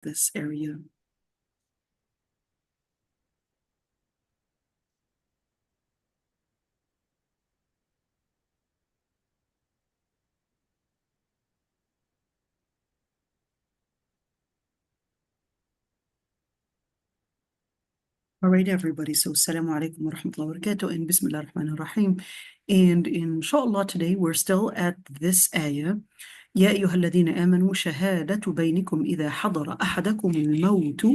this area. All right, everybody. So, Assalamu alaikum wa rahmatullahi wa barakatuh and Bismillah ar-Rahman ar-Rahim. And inshallah, today we're still at this ayah. يا أيها الذين آمنوا شهادة بينكم إذا حضر أحدكم الموت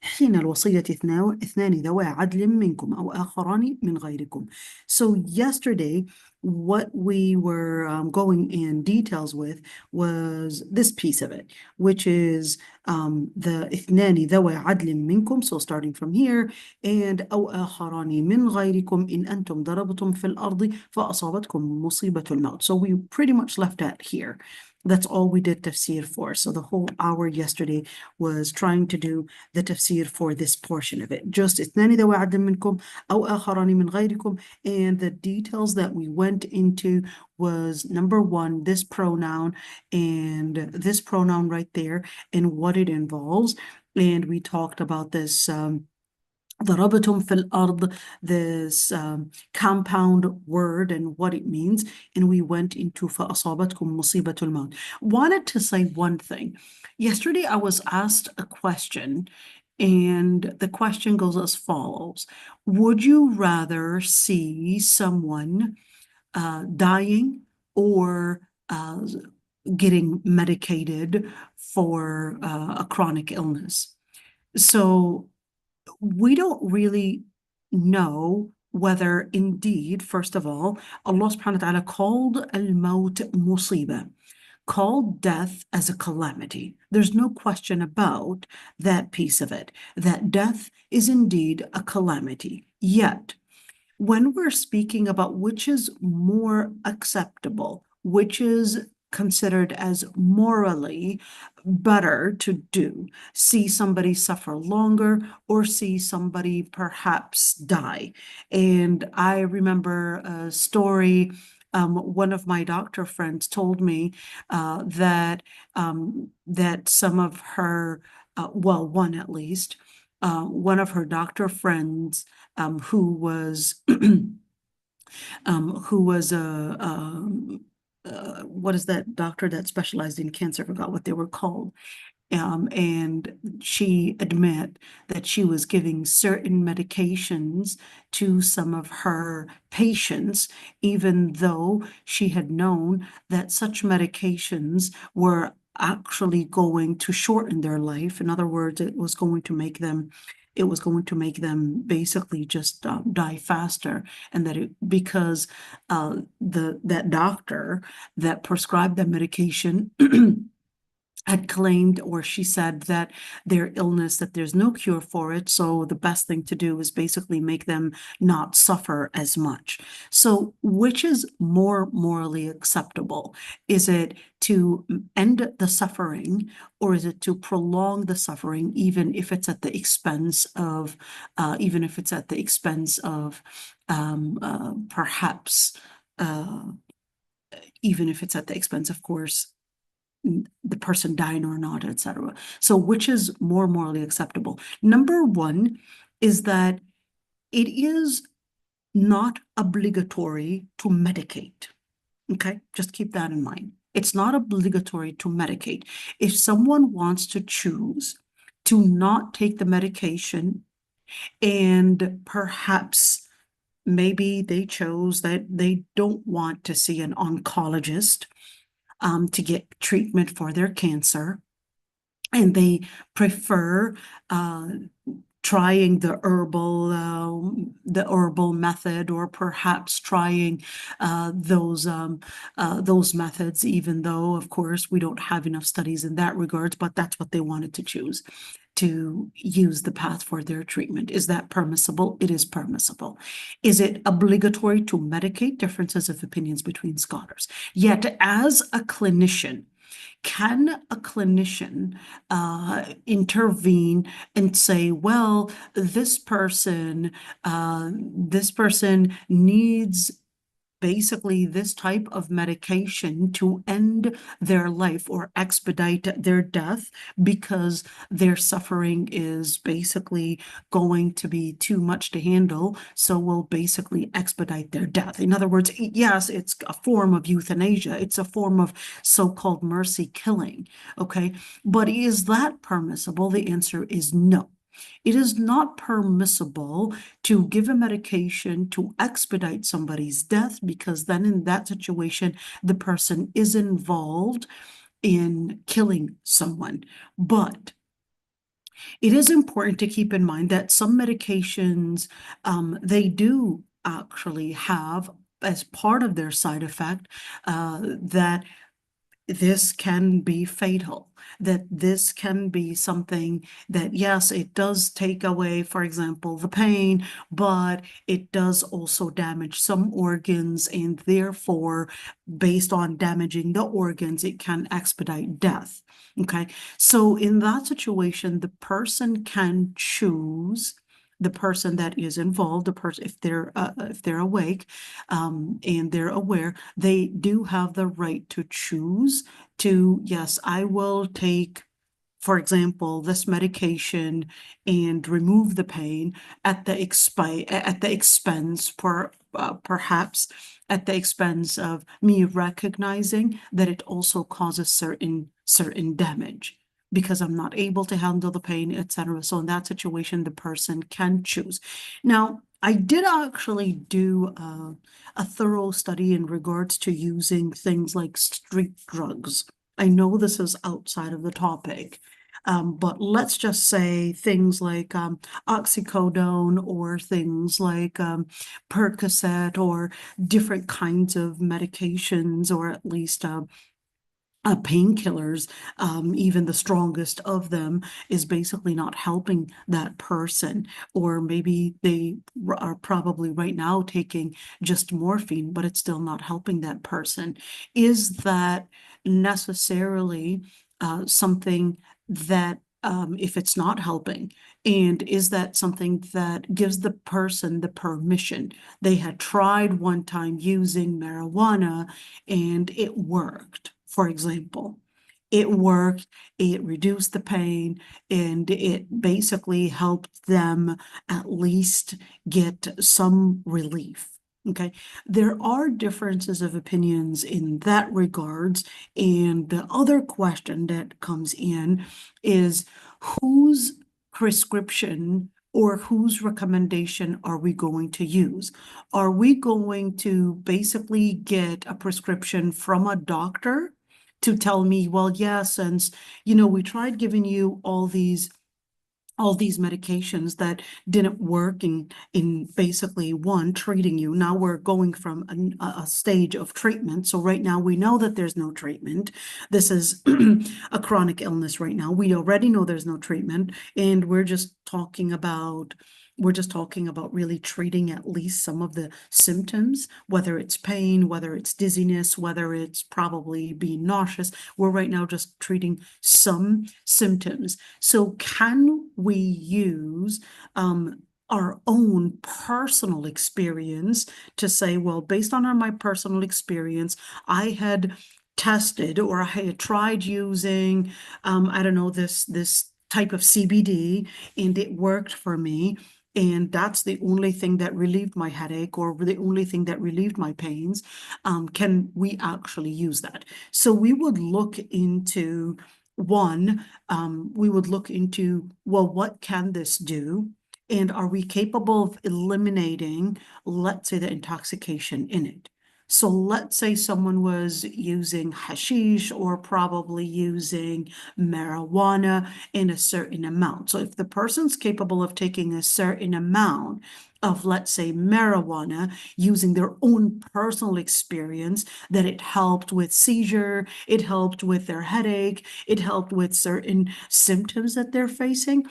حين الوصية اثنان ذوي عدل منكم أو آخران من غيركم. So yesterday, what we were going in details with was this piece of it, which is the اثنان ذوي عدل منكم. So starting from here, and أو آخران من غيركم إن أنتم ضربتم في الأرض فأصابتكم مصيبة الموت. So we pretty much left that here. That's all we did tafsir for. So the whole hour yesterday was trying to do the tafsir for this portion of it. Just اثنان ذوي عدل منكم أو آخران من غيركم. And the details that we went into was number one, this pronoun and this pronoun right there and what it involves. And we talked about this ضربتم في الأرض, this compound word and what it means, and we went into فأصابتكم مصيبة الموت. Wanted to say one thing. Yesterday I was asked a question, and the question goes as follows. Would you rather see someone dying or getting medicated for a chronic illness? So we don't really know whether indeed, first of all, Allah subhanahu wa ta'ala called al-maut musiba, called death as a calamity. There's no question about that piece of it, that death is indeed a calamity. Yet, when we're speaking about which is more acceptable, which is considered as morally better to do, see somebody suffer longer or see somebody perhaps die. And I remember a story, one of my doctor friends told me that some of her, well, one at least, one of her doctor friends who was what is that doctor that specialized in cancer? I forgot what they were called. And she admit that she was giving certain medications to some of her patients, even though she had known that such medications were actually going to shorten their life. In other words, it was going to make them basically just die faster, and that because that doctor that prescribed the medication had claimed, or she said that their illness, that there's no cure for it, so the best thing to do is basically make them not suffer as much. So which is more morally acceptable? Is it to end the suffering, or is it to prolong the suffering, even if it's at the expense of perhaps even if it's at the expense, of course, the person dying or not, etc. So which is more morally acceptable? Number one is that it is not obligatory to medicate. Okay, just keep that in mind. It's not obligatory to medicate. If someone wants to choose to not take the medication, and perhaps maybe they chose that they don't want to see an oncologist to get treatment for their cancer, and they prefer trying the herbal method, or perhaps trying those methods, even though, of course, we don't have enough studies in that regards, but that's what they wanted to choose, to use the path for their treatment. Is that permissible? It is permissible. Is it obligatory to medicate? Differences of opinions between scholars. Yet, as a clinician, can a clinician intervene and say, well, this person needs basically this type of medication to end their life or expedite their death because their suffering is basically going to be too much to handle, so will basically expedite their death. In other words, yes, it's a form of euthanasia. It's a form of so-called mercy killing, okay? But is that permissible? The answer is no. It is not permissible to give a medication to expedite somebody's death, because then in that situation, the person is involved in killing someone. But it is important to keep in mind that some medications, they do actually have as part of their side effect that this can be fatal, that this can be something that, yes, it does take away, for example, the pain, but it does also damage some organs, and therefore, based on damaging the organs, it can expedite death. Okay, so in that situation, the person can choose, the person that is involved, the person, if they're awake and they're aware, they do have the right to choose to, yes, I will take, for example, this medication and remove the pain at the expense, perhaps at the expense of me recognizing that it also causes certain damage, because I'm not able to handle the pain, etc. So in that situation, the person can choose. Now, I did actually do a thorough study in regards to using things like street drugs. I know this is outside of the topic, but let's just say things like oxycodone, or things like Percocet, or different kinds of medications, or at least painkillers, even the strongest of them, is basically not helping that person. Or maybe they are probably right now taking just morphine, but it's still not helping that person. Is that necessarily something that, if it's not helping, and is that something that gives the person the permission? They had tried one time using marijuana and it worked, for example. It worked, it reduced the pain, and it basically helped them at least get some relief. Okay, there are differences of opinions in that regards. And the other question that comes in is, whose prescription or whose recommendation are we going to use? Are we going to basically get a prescription from a doctor to tell me, well, yeah, since, we tried giving you all these medications that didn't work in basically one, treating you. Now we're going from a stage of treatment. So right now we know that there's no treatment. This is a chronic illness right now. We already know there's no treatment, and we're just talking about really treating at least some of the symptoms, whether it's pain, whether it's dizziness, whether it's probably being nauseous. We're right now just treating some symptoms. So can we use our own personal experience to say, well, based on my personal experience, I had tested, or I had tried using, I don't know, this type of CBD, and it worked for me. And that's the only thing that relieved my headache, or the only thing that relieved my pains. Can we actually use that? So we would look into well, what can this do? And are we capable of eliminating, let's say, the intoxication in it? So let's say someone was using hashish, or probably using marijuana in a certain amount. So if the person's capable of taking a certain amount of, let's say, marijuana, using their own personal experience, that it helped with seizure, it helped with their headache, it helped with certain symptoms that they're facing,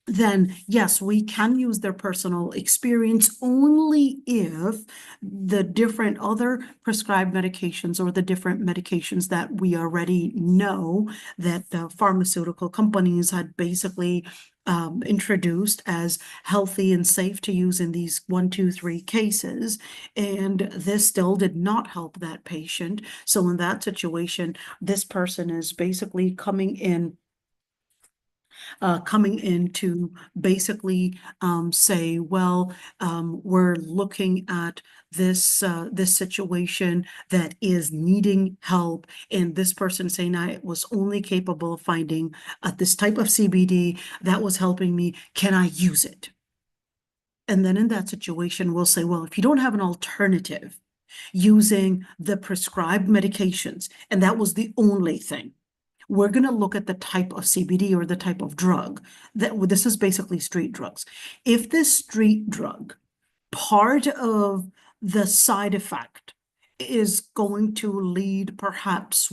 then yes, we can use their personal experience, only if the different other prescribed medications, or the different medications that we already know that the pharmaceutical companies had basically introduced as healthy and safe to use in these 1, 2, 3 cases, and this still did not help that patient. So in that situation, this person is basically coming in to basically say, well, we're looking at this situation that is needing help, and this person saying I was only capable of finding this type of CBD that was helping me. Can I use it? And then in that situation, we'll say, well, if you don't have an alternative using the prescribed medications, and that was the only thing, we're going to look at the type of CBD or the type of drug. This is basically street drugs. If this street drug, part of the side effect is going to lead perhaps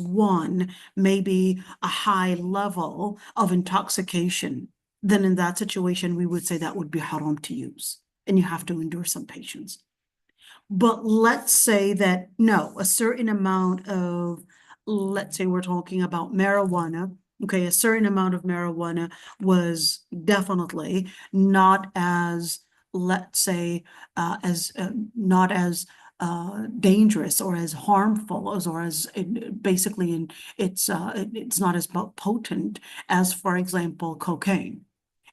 maybe a high level of intoxication, then in that situation, we would say that would be haram to use, and you have to endure some patience. But let's say that no, a certain amount of, let's say we're talking about marijuana. Okay, a certain amount of marijuana was definitely not as, let's say, not as dangerous or as harmful as, basically, it's not as potent as, for example, cocaine.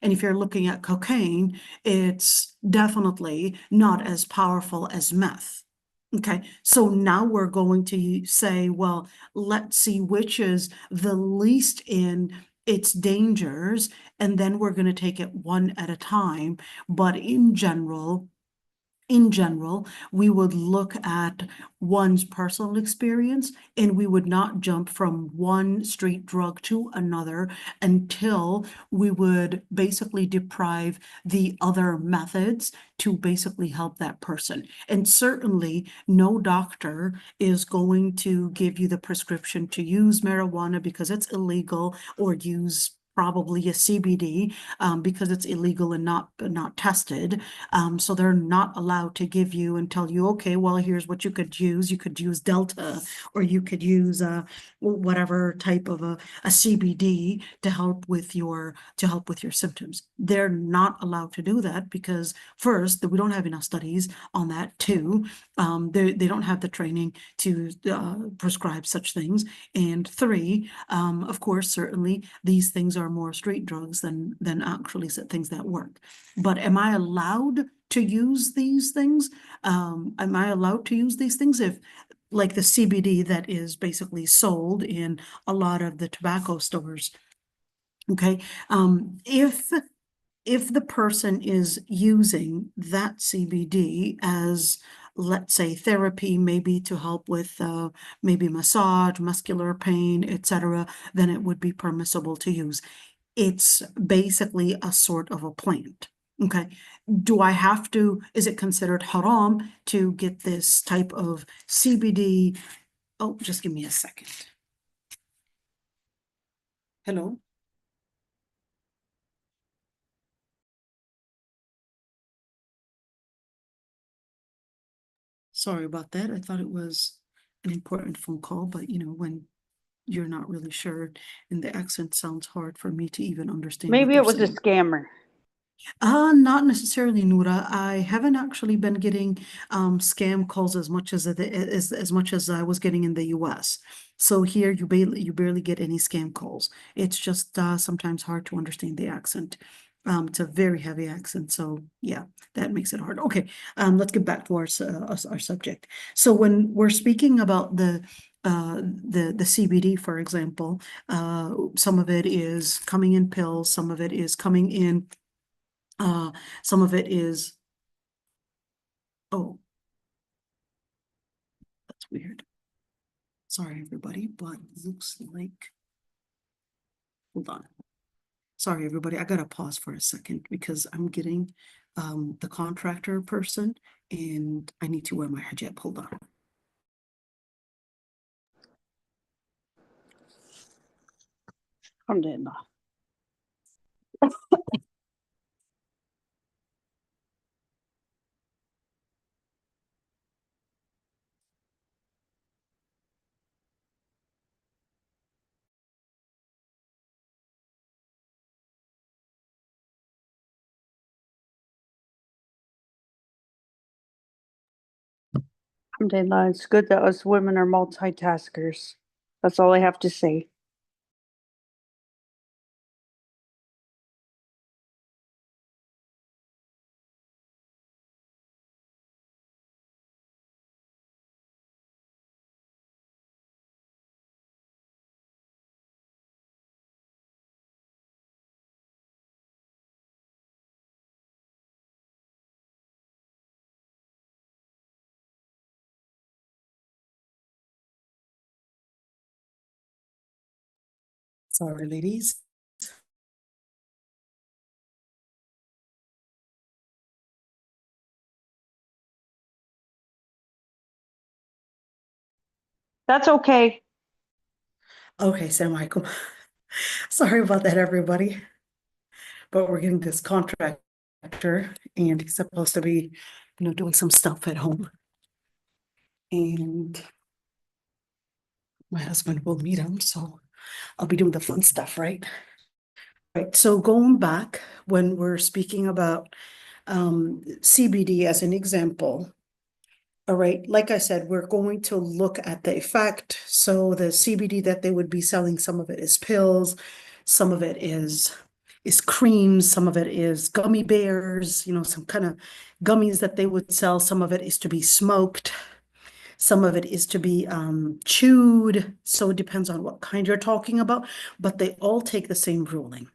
And if you're looking at cocaine, it's definitely not as powerful as meth. Okay, so now we're going to say, well, let's see which is the least in its dangers, and then we're going to take it one at a time. But in general, we would look at one's personal experience, and we would not jump from one street drug to another until we would basically deprive the other methods to basically help that person. And certainly no doctor is going to give you the prescription to use marijuana because it's illegal, or use probably a CBD because it's illegal and not tested. So they're not allowed to give you and tell you, okay, well, here's what you could use. You could use Delta, or you could use whatever type of a CBD to help with your symptoms. They're not allowed to do that because, first, that we don't have enough studies on that. Two, they don't have the training to prescribe such things. And three, of course, certainly these things are more street drugs than actually things that work. But am I allowed to use these things? Am I allowed to use these things if, like the CBD that is basically sold in a lot of the tobacco stores? Okay, if the person is using that CBD as, let's say, therapy, maybe to help with maybe massage, muscular pain, etc., then it would be permissible to use. It's basically a sort of a plant. Okay. Do I have to, is it considered haram to get this type of CBD? Oh, just give me a second. Hello? Sorry about that. I thought it was an important phone call, but when you're not really sure and the accent sounds hard for me to even understand what Maybe they're it was a saying. scammer. Not necessarily, Noura. I haven't actually been getting scam calls as much as I was getting in the US. So here you barely get any scam calls. It's just sometimes hard to understand the accent. It's a very heavy accent, so yeah, that makes it hard. Okay, let's get back to our subject. So when we're speaking about the CBD, for example, some of it is coming in pills, some of it is coming in some of it is, oh, that's weird. Sorry, everybody, but looks like, hold on. Sorry, everybody, I gotta pause for a second because I'm getting the contractor person and I need to wear my hijab. Hold on. Alhamdulillah. Alhamdulillah, it's good that us women are multitaskers. That's all I have to say. Sorry, ladies. That's okay. Okay, Assalamu alaikum. Sorry about that, everybody. But we're getting this contractor, and he's supposed to be, doing some stuff at home. And my husband will meet him, so I'll be doing the fun stuff, right? Right, so going back, when we're speaking about CBD as an example, all right, like I said, we're going to look at the effect. So the CBD that they would be selling, some of it is pills, some of it is creams, some of it is gummy bears, some kind of gummies that they would sell. Some of it is to be smoked. Some of it is to be chewed. So it depends on what kind you're talking about, but they all take the same ruling.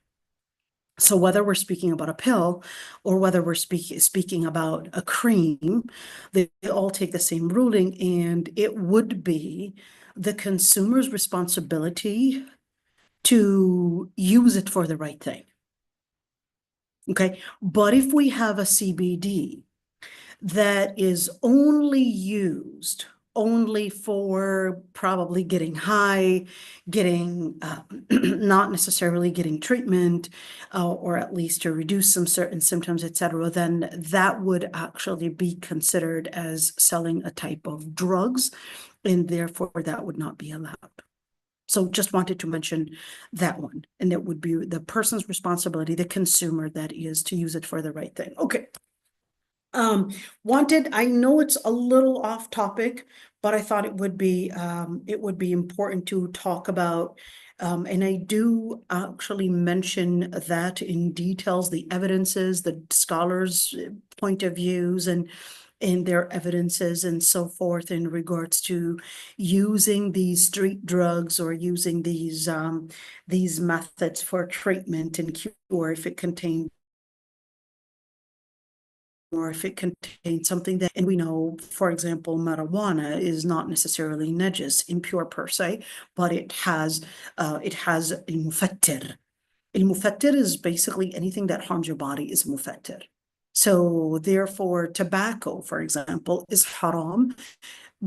So whether we're speaking about a pill or whether we're speaking about a cream, they all take the same ruling, and it would be the consumer's responsibility to use it for the right thing. Okay, but if we have a CBD that is only used only for probably getting high, getting not necessarily getting treatment, or at least to reduce some certain symptoms, etc., then that would actually be considered as selling a type of drugs, and therefore that would not be allowed. So just wanted to mention that one, and it would be the person's responsibility, the consumer, that is, to use it for the right thing. Okay. I know it's a little off topic, but I thought it would be important to talk about, and I do actually mention that in details, the evidences, the scholars' point of views, and their evidences and so forth in regards to using these street drugs or using these methods for treatment and cure if it contains, or if it contains something that, and we know, for example, marijuana is not necessarily najis, impure per se, but it has al-mufattir. Al-mufattir is basically anything that harms your body is mufattir. So therefore, tobacco, for example, is haram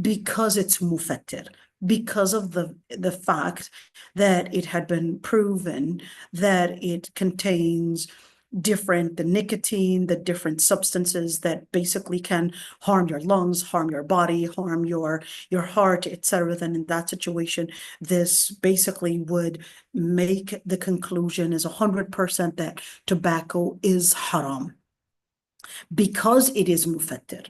because it's mufattir, because of the fact that it had been proven that it contains the nicotine, the different substances that basically can harm your lungs, harm your body, harm your heart, etc. Then in that situation, this basically would make the conclusion is 100% that tobacco is haram because it is mufattir.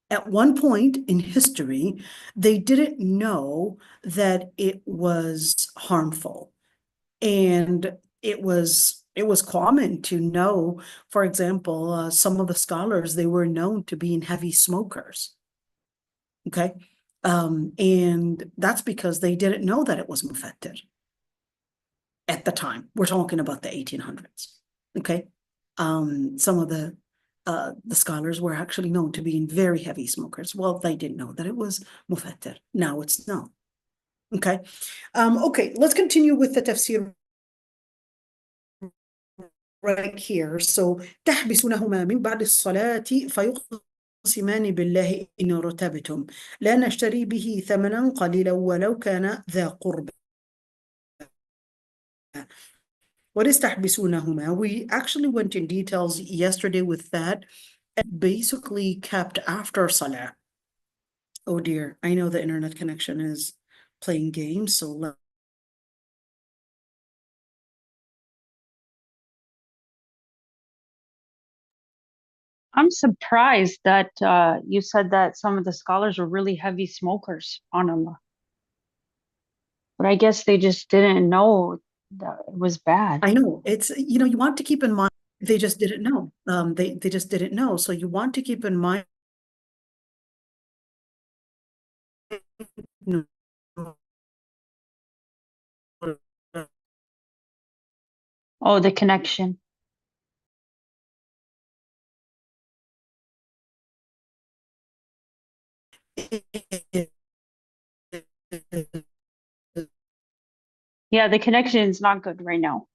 At one point in history, they didn't know that it was harmful. And it was common to know, for example, some of the scholars, they were known to being heavy smokers. Okay. And that's because they didn't know that it was mufattir at the time. We're talking about the 1800s. Okay. Some of the scholars were actually known to being very heavy smokers. Well, they didn't know that it was mufattir. Now it's known. Okay. Okay, let's continue with the tafsir right here. So تحبسونهما من بعد الصلاة فيقسمان بالله إن ارتبتم لا نشتري به ثمنا قليلا ولو كان ذا قربى. What is تحبسونهما? We actually went in details yesterday with that. It basically kept after Salah. Oh dear, I know the internet connection is playing games, so I'm surprised that you said that some of the scholars were really heavy smokers on Allah. But I guess they just didn't know that it was bad. I know it's, you want to keep in mind, they just didn't know. They just didn't know. So you want to keep in mind. Oh, the connection. Yeah, the connection is not good right now.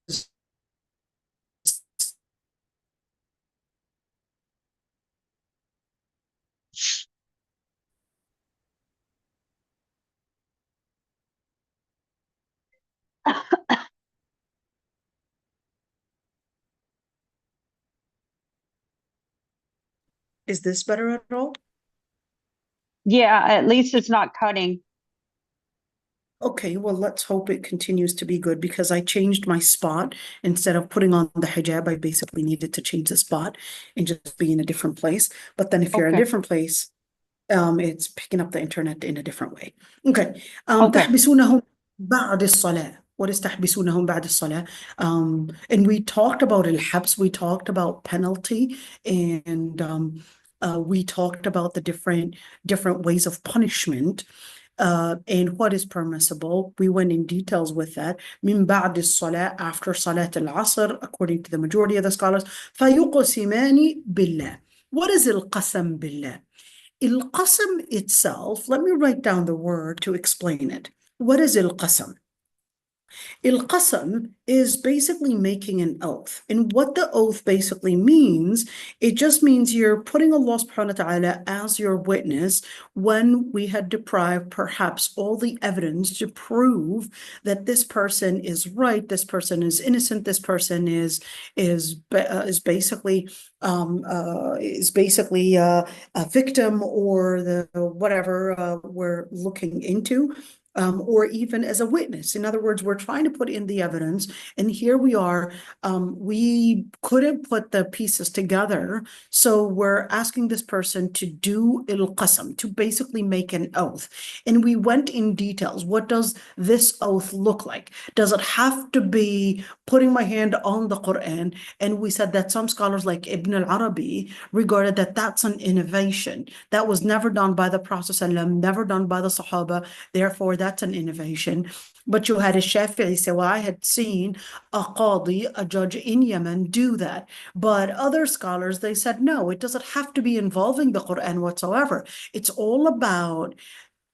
Is this better at all? Yeah, at least it's not cutting. Okay, well, let's hope it continues to be good because I changed my spot. Instead of putting on the hijab, I basically needed to change the spot and just be in a different place. But then if you're in a Okay. different place, it's picking up the internet in a different way. Okay. Okay. تحبسونهم بعد الصلاة. What is تحبسونهم بعد الصلاة? And we talked about الحبس, we talked about penalty, and we talked about the different ways of punishment. And what is permissible. We went in details with that. من بعد الصلاة, after صلاة العصر, according to the majority of the scholars. فيقسمان بالله. What is القسم بالله? القسم itself, let me write down the word to explain it. What is القسم? Al-Qasam is basically making an oath. And what the oath basically means, it just means you're putting Allah subhanahu wa ta'ala as your witness when we had deprived perhaps all the evidence to prove that this person is right, this person is innocent, this person is basically a victim or the whatever we're looking into. Or even as a witness. In other words, we're trying to put in the evidence, and here we are. We couldn't put the pieces together, so we're asking this person to do al-qasam, to basically make an oath. And we went in details. What does this oath look like? Does it have to be putting my hand on the Quran? And we said that some scholars like Ibn al-Arabi regarded that that's an innovation. That was never done by the Prophet ﷺ, never done by the Sahaba. Therefore, that's an innovation. But you had a Shafi'i say, well, I had seen a qadi, a judge in Yemen, do that. But other scholars, they said, no, it doesn't have to be involving the Quran whatsoever. It's all about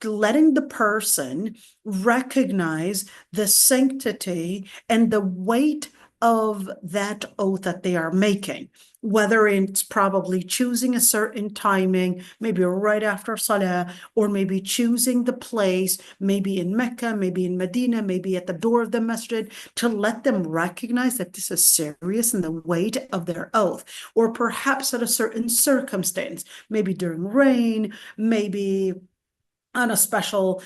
letting the person recognize the sanctity and the weight of that oath that they are making, whether it's probably choosing a certain timing, maybe right after Salah, or maybe choosing the place, maybe in Mecca, maybe in Medina, maybe at the door of the masjid, to let them recognize that this is serious and the weight of their oath, or perhaps at a certain circumstance, maybe during rain, maybe on a special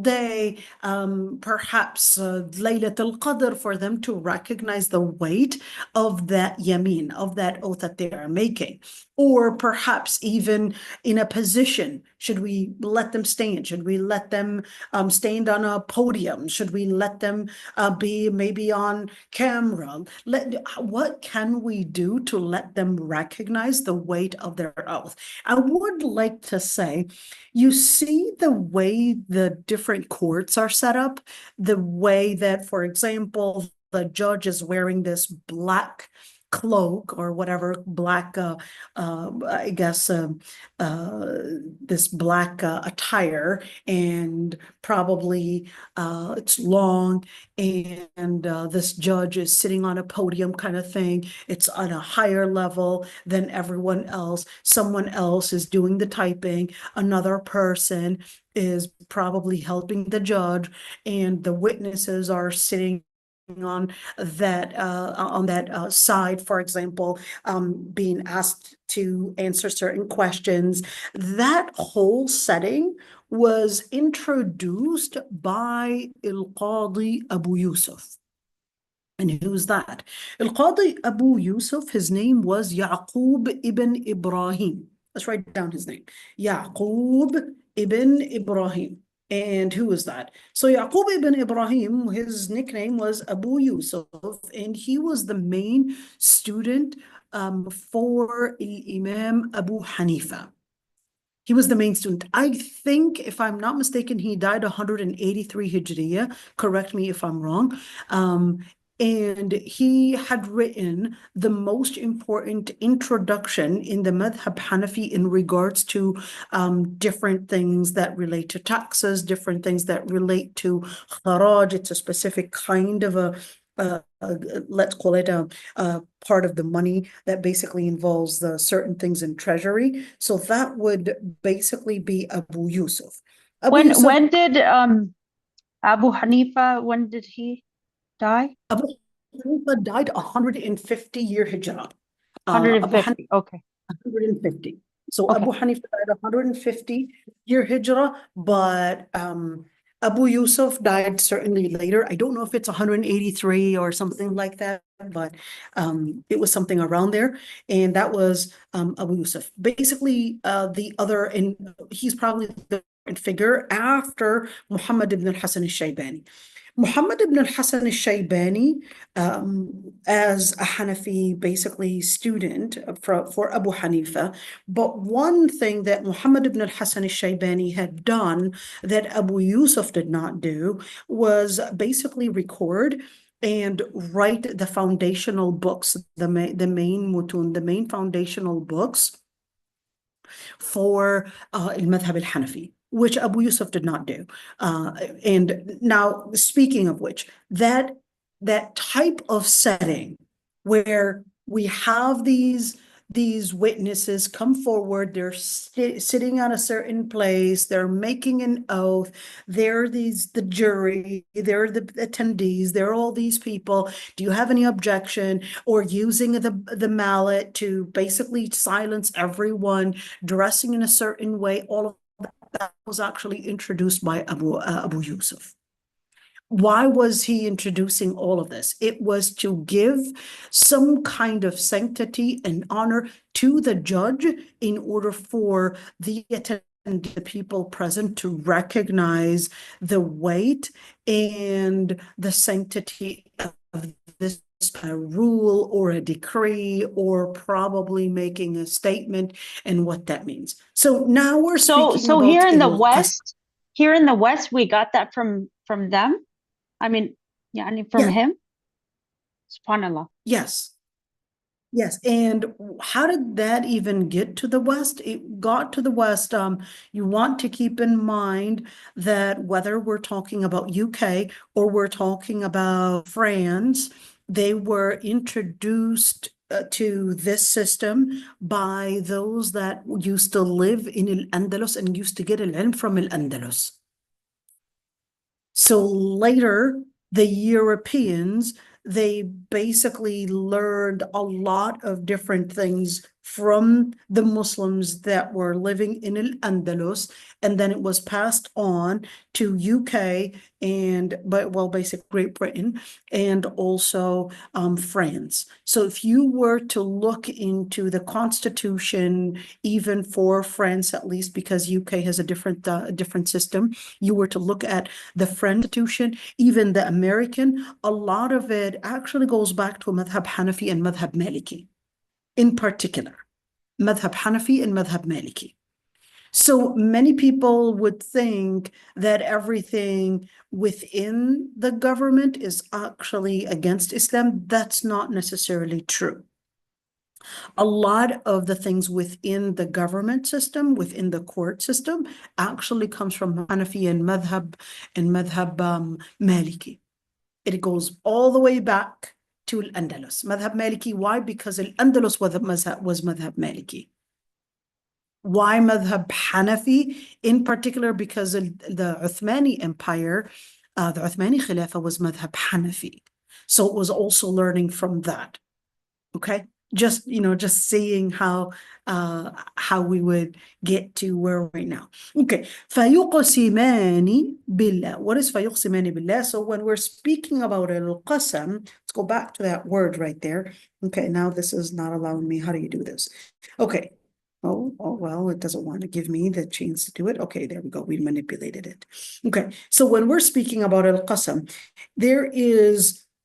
day, perhaps Laylatul Qadr, for them to recognize the weight of that yameen, of that oath that they are making. Or perhaps even in a position, should we let them stand? Should we let them stand on a podium? Should we let them be maybe on camera? What can we do to let them recognize the weight of their oath? I would like to say, you see the way the different courts are set up, the way that, for example, the judge is wearing this black cloak or whatever, black, I guess, this black attire, and probably it's long, and this judge is sitting on a podium kind of thing. It's on a higher level than everyone else. Someone else is doing the typing. Another person is probably helping the judge, and the witnesses are sitting on that side, for example, being asked to answer certain questions. That whole setting was introduced by Al-Qadi Abu Yusuf. And who's that? Al-Qadi Abu Yusuf, his name was Yaqub ibn Ibrahim. Let's write down his name. Yaqub ibn Ibrahim. And who is that? So Yaqub ibn Ibrahim, his nickname was Abu Yusuf, and he was the main student for Imam Abu Hanifa. He was the main student. I think, if I'm not mistaken, he died 183 Hijriya. Correct me if I'm wrong. And he had written the most important introduction in the Madhab Hanafi in regards to different things that relate to taxes, different things that relate to kharaj. It's a specific kind of let's call it a part of the money that basically involves the certain things in treasury. So that would basically be Abu Yusuf. When did Abu Hanifa, when did he die? Abu Hanifa died 150-year Hijrah. 150, okay. 150. So Okay. Abu Hanifa died 150-year Hijrah, but Abu Yusuf died certainly later. I don't know if it's 183 or something like that, but it was something around there. And that was Abu Yusuf. Basically, the other, and he's probably the figure after Muhammad ibn al-Hasan al-Shaybani. Muhammad ibn al-Hasan al-Shaybani, as a Hanafi, basically student for Abu Hanifa. But one thing that Muhammad ibn al-Hasan al-Shaybani had done that Abu Yusuf did not do was basically record and write the foundational books, the main mutun, the main foundational books for al-Madhab al-Hanafi, which Abu Yusuf did not do. And now, speaking of which, that type of setting where we have these witnesses come forward, they're sitting on a certain place, they're making an oath, they're the jury, they're the attendees, they're all these people. Do you have any objection? Or using the mallet to basically silence everyone, dressing in a certain way, all of that was actually introduced by Abu Yusuf. Why was he introducing all of this? It was to give some kind of sanctity and honor to the judge in order for the people present to recognize the weight and the sanctity of this rule or a decree, or probably making a statement and what that means. So now we're speaking so about here in the West, we got that from them. I mean, yeah, from him. SubhanAllah. Yes. Yes. And how did that even get to the West? It got to the West. You want to keep in mind that whether we're talking about UK or we're talking about France, they were introduced to this system by those that used to live in Al-Andalus and used to get al-ilm from Al-Andalus. So later, the Europeans, they basically learned a lot of different things from the Muslims that were living in Al-Andalus, and then it was passed on to UK and, basically Great Britain and also France. So if you were to look into the constitution, even for France at least, because UK has a different system, you were to look at the French constitution, even the American, a lot of it actually goes back to Madhab Hanafi and Madhab Maliki. In particular, Madhab Hanafi and Madhab Maliki. So many people would think that everything within the government is actually against Islam. That's not necessarily true. A lot of the things within the government system, within the court system, actually comes from Hanafi and Madhab Maliki. It goes all the way back to Al-Andalus. Madhab Maliki, why? Because Al-Andalus was Madhab Maliki. Why Madhab Hanafi? In particular, because the Uthmani Empire, the Uthmani Khilafah was Madhab Hanafi. So it was also learning from that. Okay? just, just seeing how we would get to where we're right now. Okay, فيقسمان بالله. What is فيقسمان بالله? So when we're speaking about al-qasam, let's go back to that word right there. Okay, now this is not allowing me. How do you do this? Okay. Oh, well, it doesn't want to give me the chance to do it. Okay, there we go. We manipulated it. Okay, so when we're speaking about al-qasam, there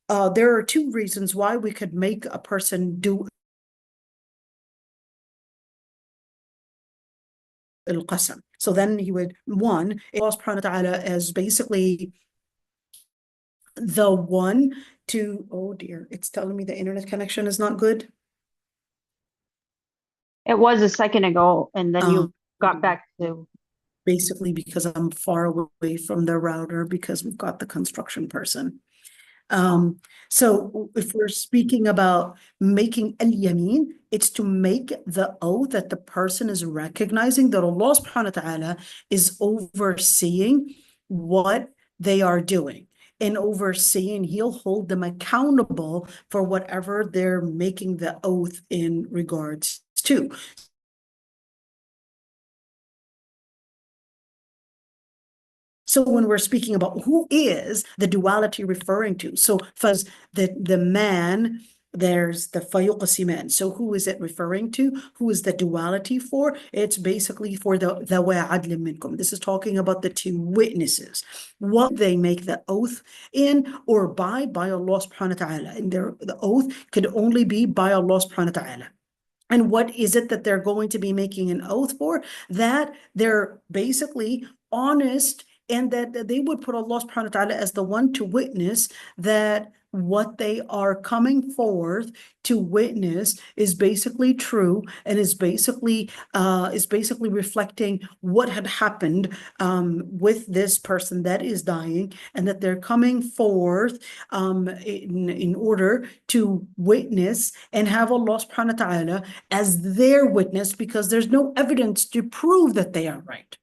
are two reasons why we could make a person do al-qasam. So then he would, one, Allah subhanahu wa ta'ala as basically the one to, oh dear, it's telling me the internet connection is not good. It was a second ago, and then you got back to. Basically because I'm far away from the router because we've got the construction person. So if we're speaking about making al-yamin, it's to make the oath that the person is recognizing that Allah subhanahu wa ta'ala is overseeing what they are doing. And overseeing, he'll hold them accountable for whatever they're making the oath in regards to. So when we're speaking about who is the duality referring to, so first the man, there's the fayuqasiman. So who is it referring to? Who is the duality for? It's basically for the adl minkum. This is talking about the two witnesses. What they make the oath in or by Allah subhanahu wa ta'ala. And the oath could only be by Allah subhanahu wa ta'ala. And what is it that they're going to be making an oath for? That they're basically honest and that they would put Allah subhanahu wa ta'ala as the one to witness that what they are coming forth to witness is basically true and is basically reflecting what had happened with this person that is dying, and that they're coming forth in order to witness and have Allah subhanahu wa ta'ala as their witness, because there's no evidence to prove that they are right.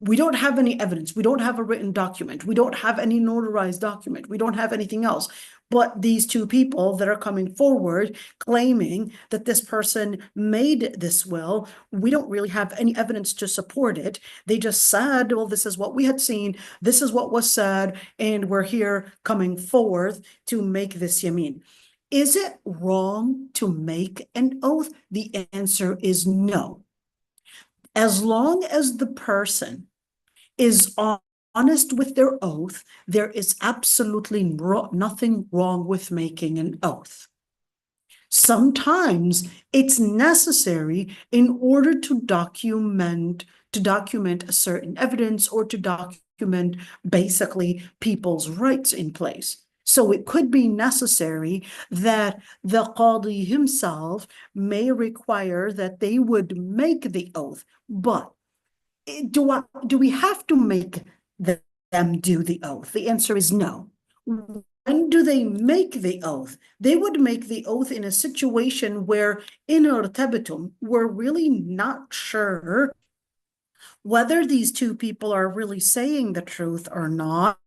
We don't have any evidence. We don't have a written document. We don't have any notarized document. We don't have anything else. But these two people that are coming forward claiming that this person made this will, we don't really have any evidence to support it. They just said, well, this is what we had seen. This is what was said. And we're here coming forth to make this yamin. Is it wrong to make an oath? The answer is no. As long as the person is honest with their oath, there is absolutely nothing wrong with making an oath. Sometimes it's necessary in order to document a certain evidence or to document basically people's rights in place. So it could be necessary that the qadi himself may require that they would make the oath, but do we have to make them do the oath? The answer is no. When do they make the oath? They would make the oath in a situation where in irtabatum, we're really not sure whether these two people are really saying the truth or not.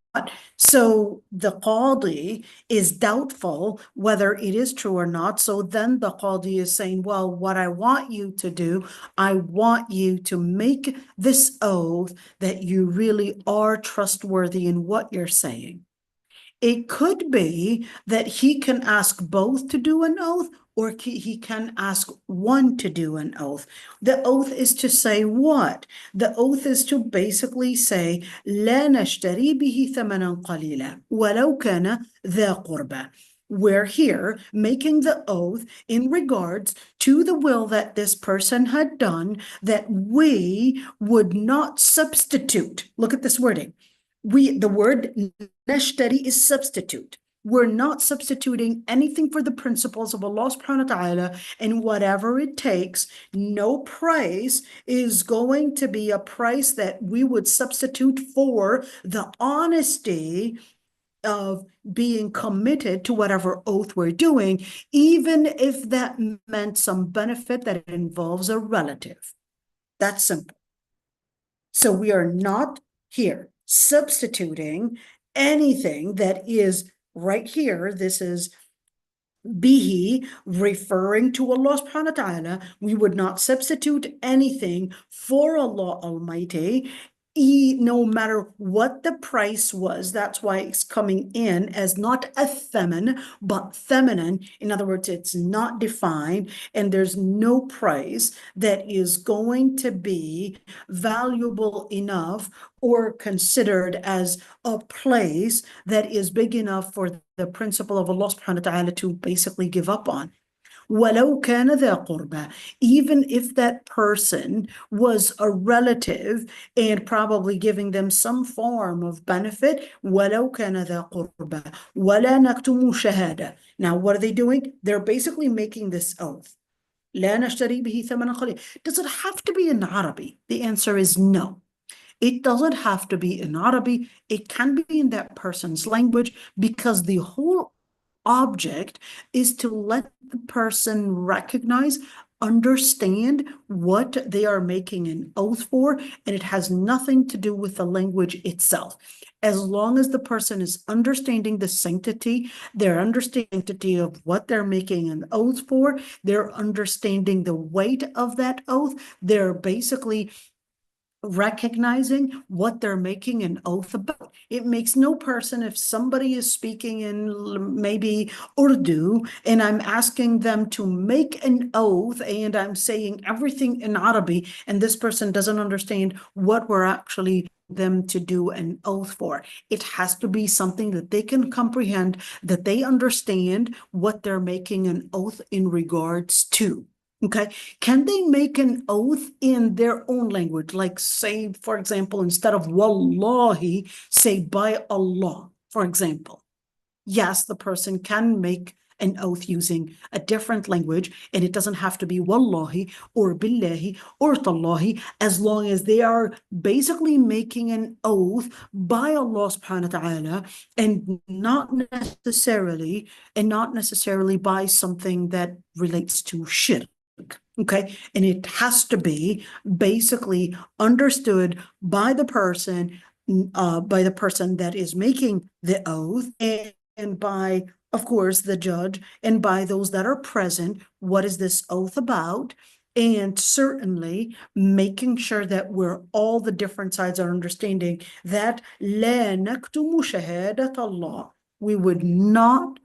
So the qadi is doubtful whether it is true or not. So then the qadi is saying, well, what I want you to do, I want you to make this oath that you really are trustworthy in what you're saying. It could be that he can ask both to do an oath, or he can ask one to do an oath. The oath is to say what? The oath is to basically say, لا نشتري به ثمنا قليلا ولو كان ذا قربى. We're here making the oath in regards to the will that this person had done, that we would not substitute. Look at this wording. The word nashtari is substitute. We're not substituting anything for the principles of Allah subhanahu wa ta'ala, and whatever it takes, no price is going to be a price that we would substitute for the honesty of being committed to whatever oath we're doing, even if that meant some benefit that involves a relative. That's simple. So we are not here substituting anything that is right here. This is bihi, referring to Allah subhanahu wa ta'ala, we would not substitute anything for Allah Almighty, no matter what the price was. That's why it's coming in as not a thaman, but feminine. In other words, it's not defined, and there's no price that is going to be valuable enough or considered as a place that is big enough for the principle of Allah subhanahu wa ta'ala to basically give up on. وَلَوْ كَانَ ذَا قُرْبَى, even if that person was a relative and probably giving them some form of benefit, وَلَوْ كَانَ ذَا قُرْبَى وَلَا نَكْتُمُ شَهَادَةً. Now, what are they doing? They're basically making this oath. لا نشتري به ثمنا قليلا. Does it have to be in Arabic? The answer is no. It doesn't have to be in Arabic. It can be in that person's language, because the whole object is to let the person recognize, understand what they are making an oath for, and it has nothing to do with the language itself. As long as the person is understanding the sanctity, they're understanding the sanctity of what they're making an oath for, they're understanding the weight of that oath, they're basically recognizing what they're making an oath about. It makes no person, if somebody is speaking in maybe Urdu and I'm asking them to make an oath and I'm saying everything in Arabic, and this person doesn't understand what we're actually them to do an oath for. It has to be something that they can comprehend, that they understand what they're making an oath in regards to. Okay, can they make an oath in their own language? Like, say, for example, instead of wallahi, say by Allah, for example. Yes, the person can make an oath using a different language, and it doesn't have to be wallahi or billahi or tallahi, as long as they are basically making an oath by Allah subhanahu wa ta'ala, and not necessarily by something that relates to shirk. Okay, and it has to be basically understood by the person that is making the oath, and by, of course, the judge, and by those that are present. What is this oath about? And certainly making sure that we're all the different sides are understanding that لا نكتم شهادة الله. We would not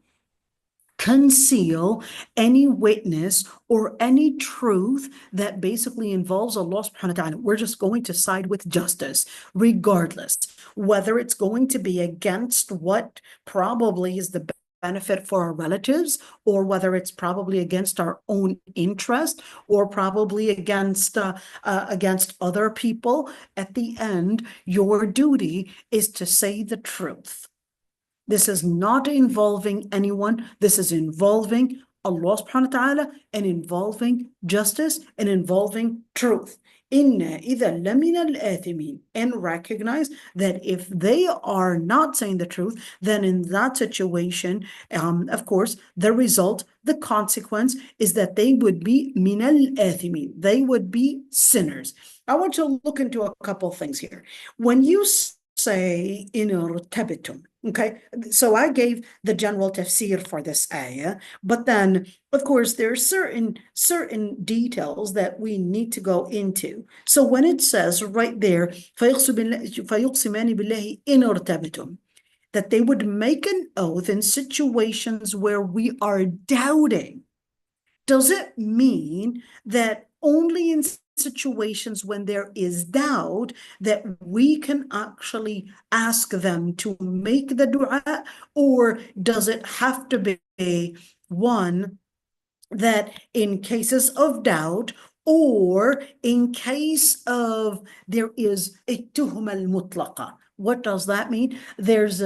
conceal any witness or any truth that basically involves Allah subhanahu wa ta'ala. We're just going to side with justice, regardless, whether it's going to be against what probably is the benefit for our relatives, or whether it's probably against our own interest, or probably against other people. At the end, your duty is to say the truth. This is not involving anyone. This is involving Allah subhanahu wa ta'ala, and involving justice, and involving truth. Inna إِذَا لَمِنَ الْآثِمِينَ, and recognize that if they are not saying the truth, then in that situation, of course, the result, the consequence is that they would be مِنَ الْآثِمِينَ. They would be sinners. I want to look into a couple things here. When you say in irtabitum, okay, so I gave the general tafsir for this ayah, but then of course there are certain details that we need to go into. So when it says right there فَيُقْسِمَانِ بِاللَّهِ إِنْ ارْتَبْتُمْ, that they would make an oath in situations where we are doubting, does it mean that only in situations when there is doubt that we can actually ask them to make the dua? Or does it have to be one that in cases of doubt, or in case of there is a tuhma al-mutlaqa? What does that mean? There's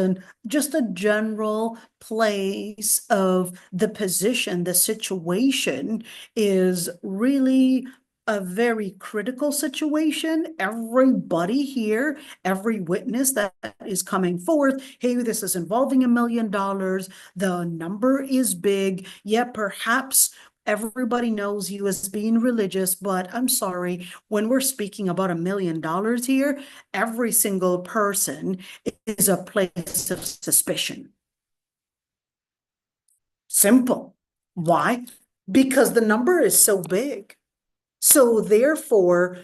just a general place of the position, the situation is really a very critical situation. Everybody here, every witness that is coming forth, hey, this is involving $1 million. The number is big. Yeah, perhaps everybody knows you as being religious, but I'm sorry, when we're speaking about $1 million here, every single person is a place of suspicion. Simple. Why? Because the number is so big. So therefore,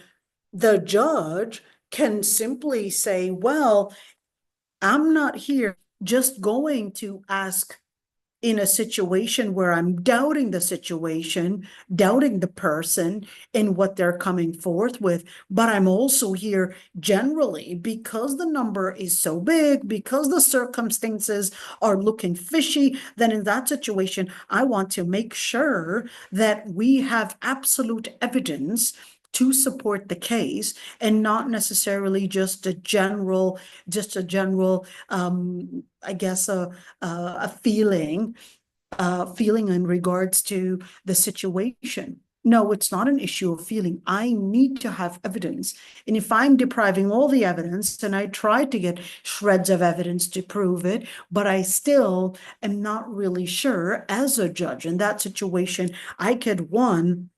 the judge can simply say, well, I'm not here just going to ask in a situation where I'm doubting the situation, doubting the person and what they're coming forth with. But I'm also here generally because the number is so big, because the circumstances are looking fishy, then in that situation, I want to make sure that we have absolute evidence to support the case and not necessarily just a general, I guess, a feeling in regards to the situation. No, it's not an issue of feeling. I need to have evidence. And if I'm depriving all the evidence, then I try to get shreds of evidence to prove it, but I still am not really sure as a judge in that situation. I could, one,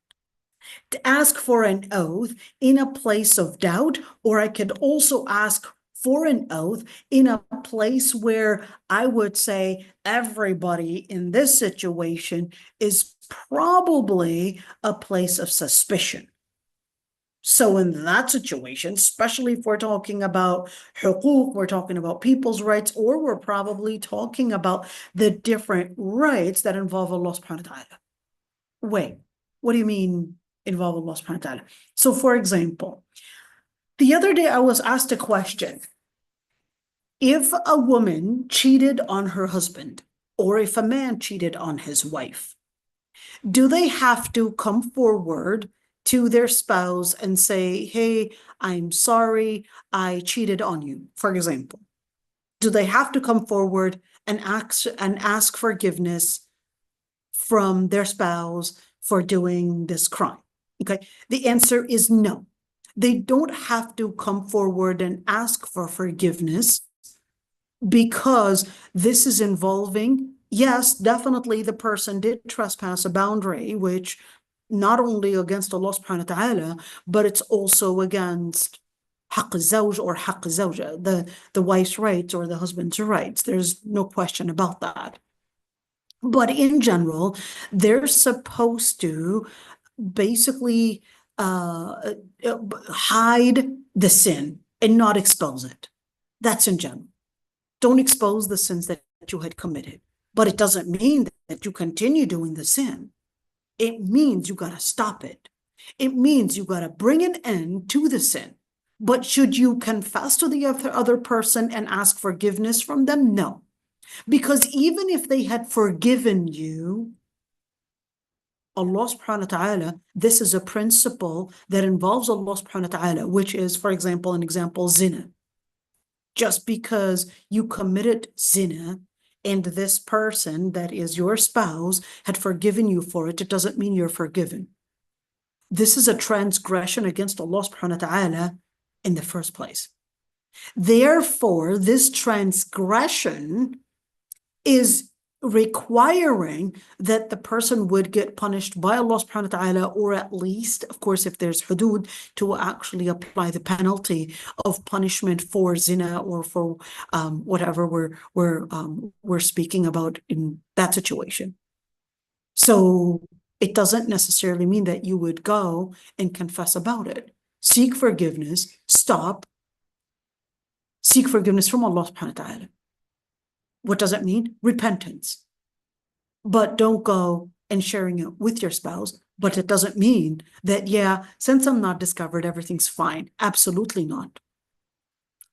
to ask for an oath in a place of doubt, or I could also ask for an oath in a place where I would say everybody in this situation is probably a place of suspicion. So in that situation, especially if we're talking about huquq, we're talking about people's rights, or we're probably talking about the different rights that involve Allah subhanahu wa ta'ala. Wait, what do you mean involve Allah subhanahu wa ta'ala? So for example, the other day I was asked a question. If a woman cheated on her husband, or if a man cheated on his wife, do they have to come forward to their spouse and say, hey, I'm sorry, I cheated on you, for example? Do they have to come forward and ask forgiveness from their spouse for doing this crime? Okay, the answer is no. They don't have to come forward and ask for forgiveness because this is involving, yes, definitely the person did trespass a boundary, which not only against Allah subhanahu wa ta'ala, but it's also against حق الزوج or حق الزوجة, the wife's rights or the husband's rights. There's no question about that. But in general, they're supposed to basically hide the sin and not expose it. That's in general. Don't expose the sins that you had committed. But it doesn't mean that you continue doing the sin. It means you got to stop it. It means you got to bring an end to the sin. But should you confess to the other person and ask forgiveness from them? No. Because even if they had forgiven you, Allah subhanahu wa ta'ala, this is a principle that involves Allah subhanahu wa ta'ala, which is, for example, an example, zina. Just because you committed zina and this person that is your spouse had forgiven you for it, it doesn't mean you're forgiven. This is a transgression against Allah subhanahu wa ta'ala in the first place. Therefore, this transgression is requiring that the person would get punished by Allah subhanahu wa ta'ala, or at least, of course, if there's hudud, to actually apply the penalty of punishment for zina or for whatever we're speaking about in that situation. So it doesn't necessarily mean that you would go and confess about it. Seek forgiveness, stop, seek forgiveness from Allah subhanahu wa ta'ala. What does it mean? Repentance. But don't go and sharing it with your spouse. But it doesn't mean that, yeah, since I'm not discovered, everything's fine. Absolutely not.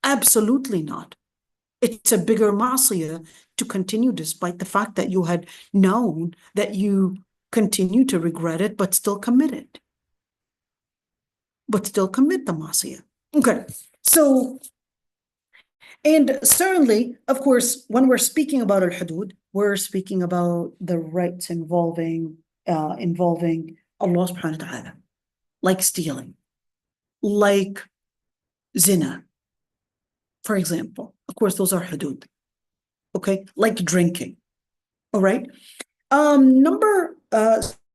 Absolutely not. It's a bigger ma'asiyah to continue despite the fact that you had known that you continue to regret it, but still commit it. But still commit the ma'asiyah. Okay, so... And certainly, of course, when we're speaking about al-hudud, we're speaking about the rights involving Allah subhanahu wa ta'ala, like stealing, like zina, for example. Of course, those are hudud. Okay, like drinking. All right. Number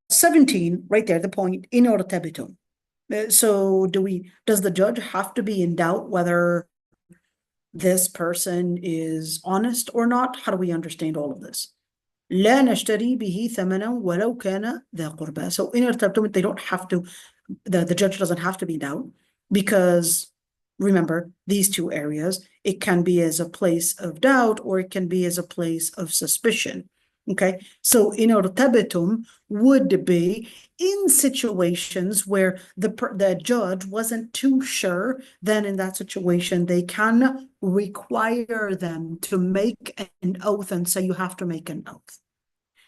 17, right there, the point, in irtabitum. So does the judge have to be in doubt whether this person is honest or not? How do we understand all of this? لا نشتري به ثمنا ولو كان ذا قربى. So in ارتبتم, they don't have to, the judge doesn't have to be doubt, because remember these two areas, it can be as a place of doubt or it can be as a place of suspicion. Okay, so in ارتبتم would be in situations where the judge wasn't too sure. Then in that situation, they can require them to make an oath and say you have to make an oath.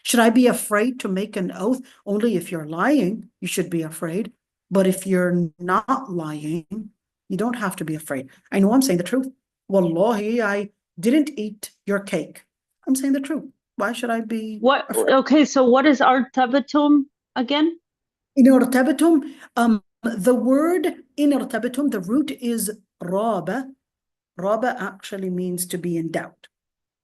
Should I be afraid to make an oath? Only if you're lying, you should be afraid. But if you're not lying, you don't have to be afraid. I know I'm saying the truth. Wallahi, I didn't eat your cake. I'm saying the truth. Why should I be What? afraid? Okay, so what is artabatum again? In ارتبتم, the word in ارتبتم, the root is raba. Raba actually means to be in doubt.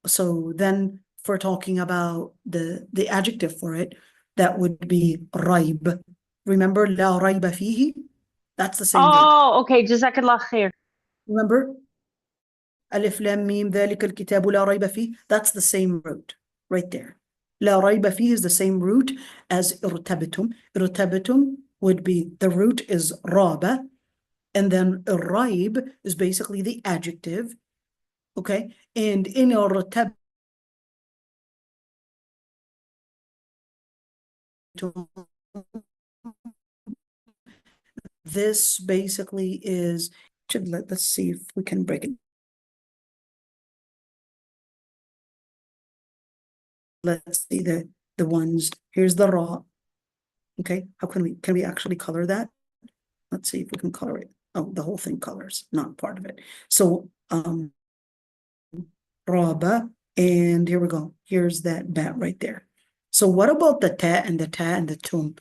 So then if we're talking about the adjective for it, that would be raib. Remember, لا ريب فيه? That's the same root. Oh, okay. Jazakallah khair. Remember? ألف لام ميم ذلك الكتاب لا ريب فيه. That's the same root right there. لا ريب فيه is the same root as ارتبتم. ارتبتم would be, the root is رابة, and then الريب is basically the adjective. Okay, and in ارتبتم, this basically is, let's see if we can break it. Let's see the ones. Here's the raw. Okay, how can we actually color that? Let's see if we can color it. Oh, the whole thing colors, not part of it. So raba, and here we go. Here's that bat right there. So what about the ta and the tum?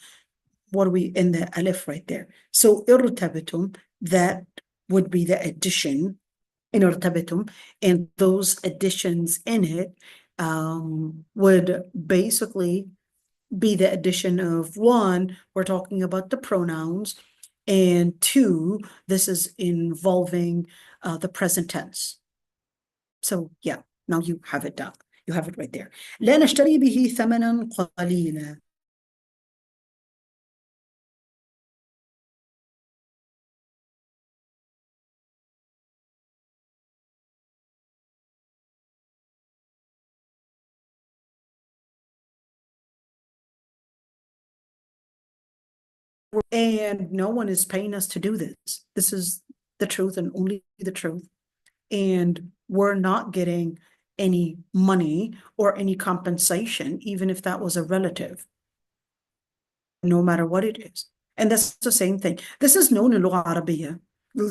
What are we in the alif right there? So irtabitum, that would be the addition in irtabitum, and those additions in it would basically be the addition of, one, we're talking about the pronouns, and two, this is involving the present tense. So yeah, now you have it down. You have it right there. لا نشتري به ثمنا قليلا. And no one is paying us to do this. This is the truth and only the truth. And we're not getting any money or any compensation, even if that was a relative, no matter what it is. And that's the same thing. This is known in اللغة العربية,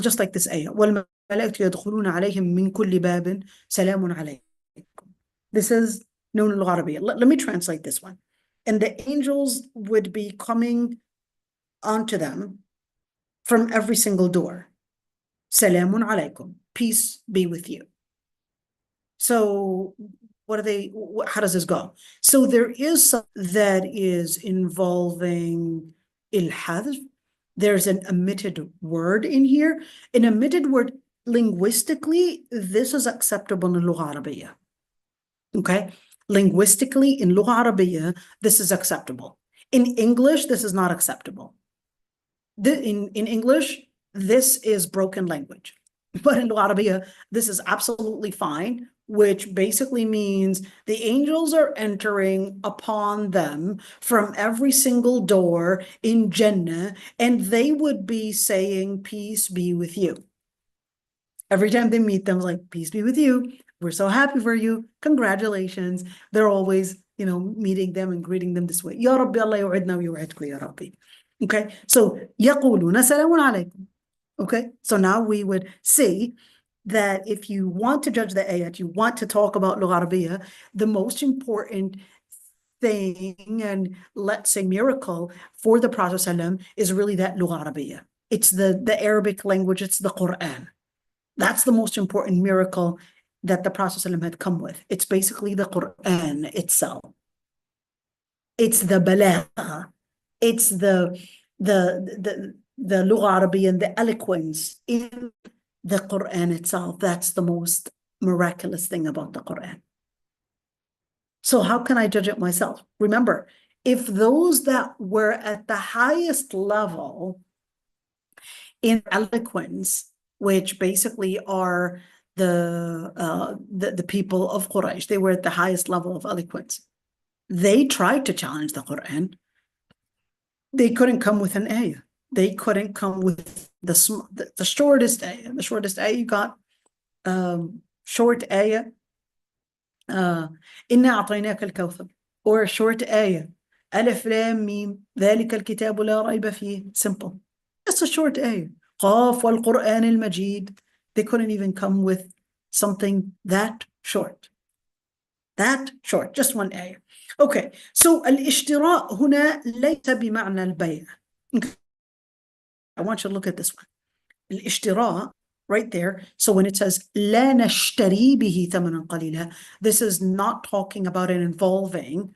just like this ayah. وَالْمَلَائِكَةُ يَدْخُلُونَ عَلَيْهِمْ مِنْ كُلِّ بَابٍ سَلَامٌ عَلَيْكُمْ. This is known in اللغة العربية. Let me translate this one. And the angels would be coming onto them from every single door. Salamun alaykum. Peace be with you. So what are they, how does this go? So there is some that is involving il-hadf. There's an omitted word in here. An omitted word, linguistically, this is acceptable in Lugha Arabiya. Okay? Linguistically, in Lugha Arabiya, this is acceptable. In English, this is not acceptable. In English, this is broken language. But in Lugha Arabiya, this is absolutely fine, which basically means the angels are entering upon them from every single door in Jannah, and they would be saying, peace be with you. Every time they meet them, like, peace be with you. We're so happy for you. Congratulations. They're always, meeting them and greeting them this way. Ya Rabbi, Allah yu'idna wa yu'idku, Ya Rabbi. Okay, so يقولون سلام عليكم. Okay, so now we would see that if you want to judge the ayat, you want to talk about Lugha Arabiya, the most important thing, and let's say miracle for the Prophet ﷺ is really that Lugha Arabiya. It's the Arabic language, it's the Quran. That's the most important miracle that the Prophet ﷺ had come with. It's basically the Quran itself. It's the balagha. It's the Lugha Arabiya and the eloquence in the Quran itself. That's the most miraculous thing about the Quran. So how can I judge it myself? Remember, if those that were at the highest level in eloquence, which basically are the people of Quraysh, they were at the highest level of eloquence. They tried to challenge the Quran. They couldn't come with an ayah. They couldn't come with the shortest ayah. The shortest ayah you got, short ayah, إنا أعطيناك الكوثر, or a short ayah, ألف لام ميم ذلك الكتاب لا ريب فيه. Simple. Just a short ayah. قاف والقرآن المجيد. They couldn't even come with something that short. That short, just one ayah. Okay, so الاشتراء هنا ليس بمعنى البيع. I want you to look at this one. الاشتراء, right there. So when it says لا نشتري به ثمنا قليلا, this is not talking about it involving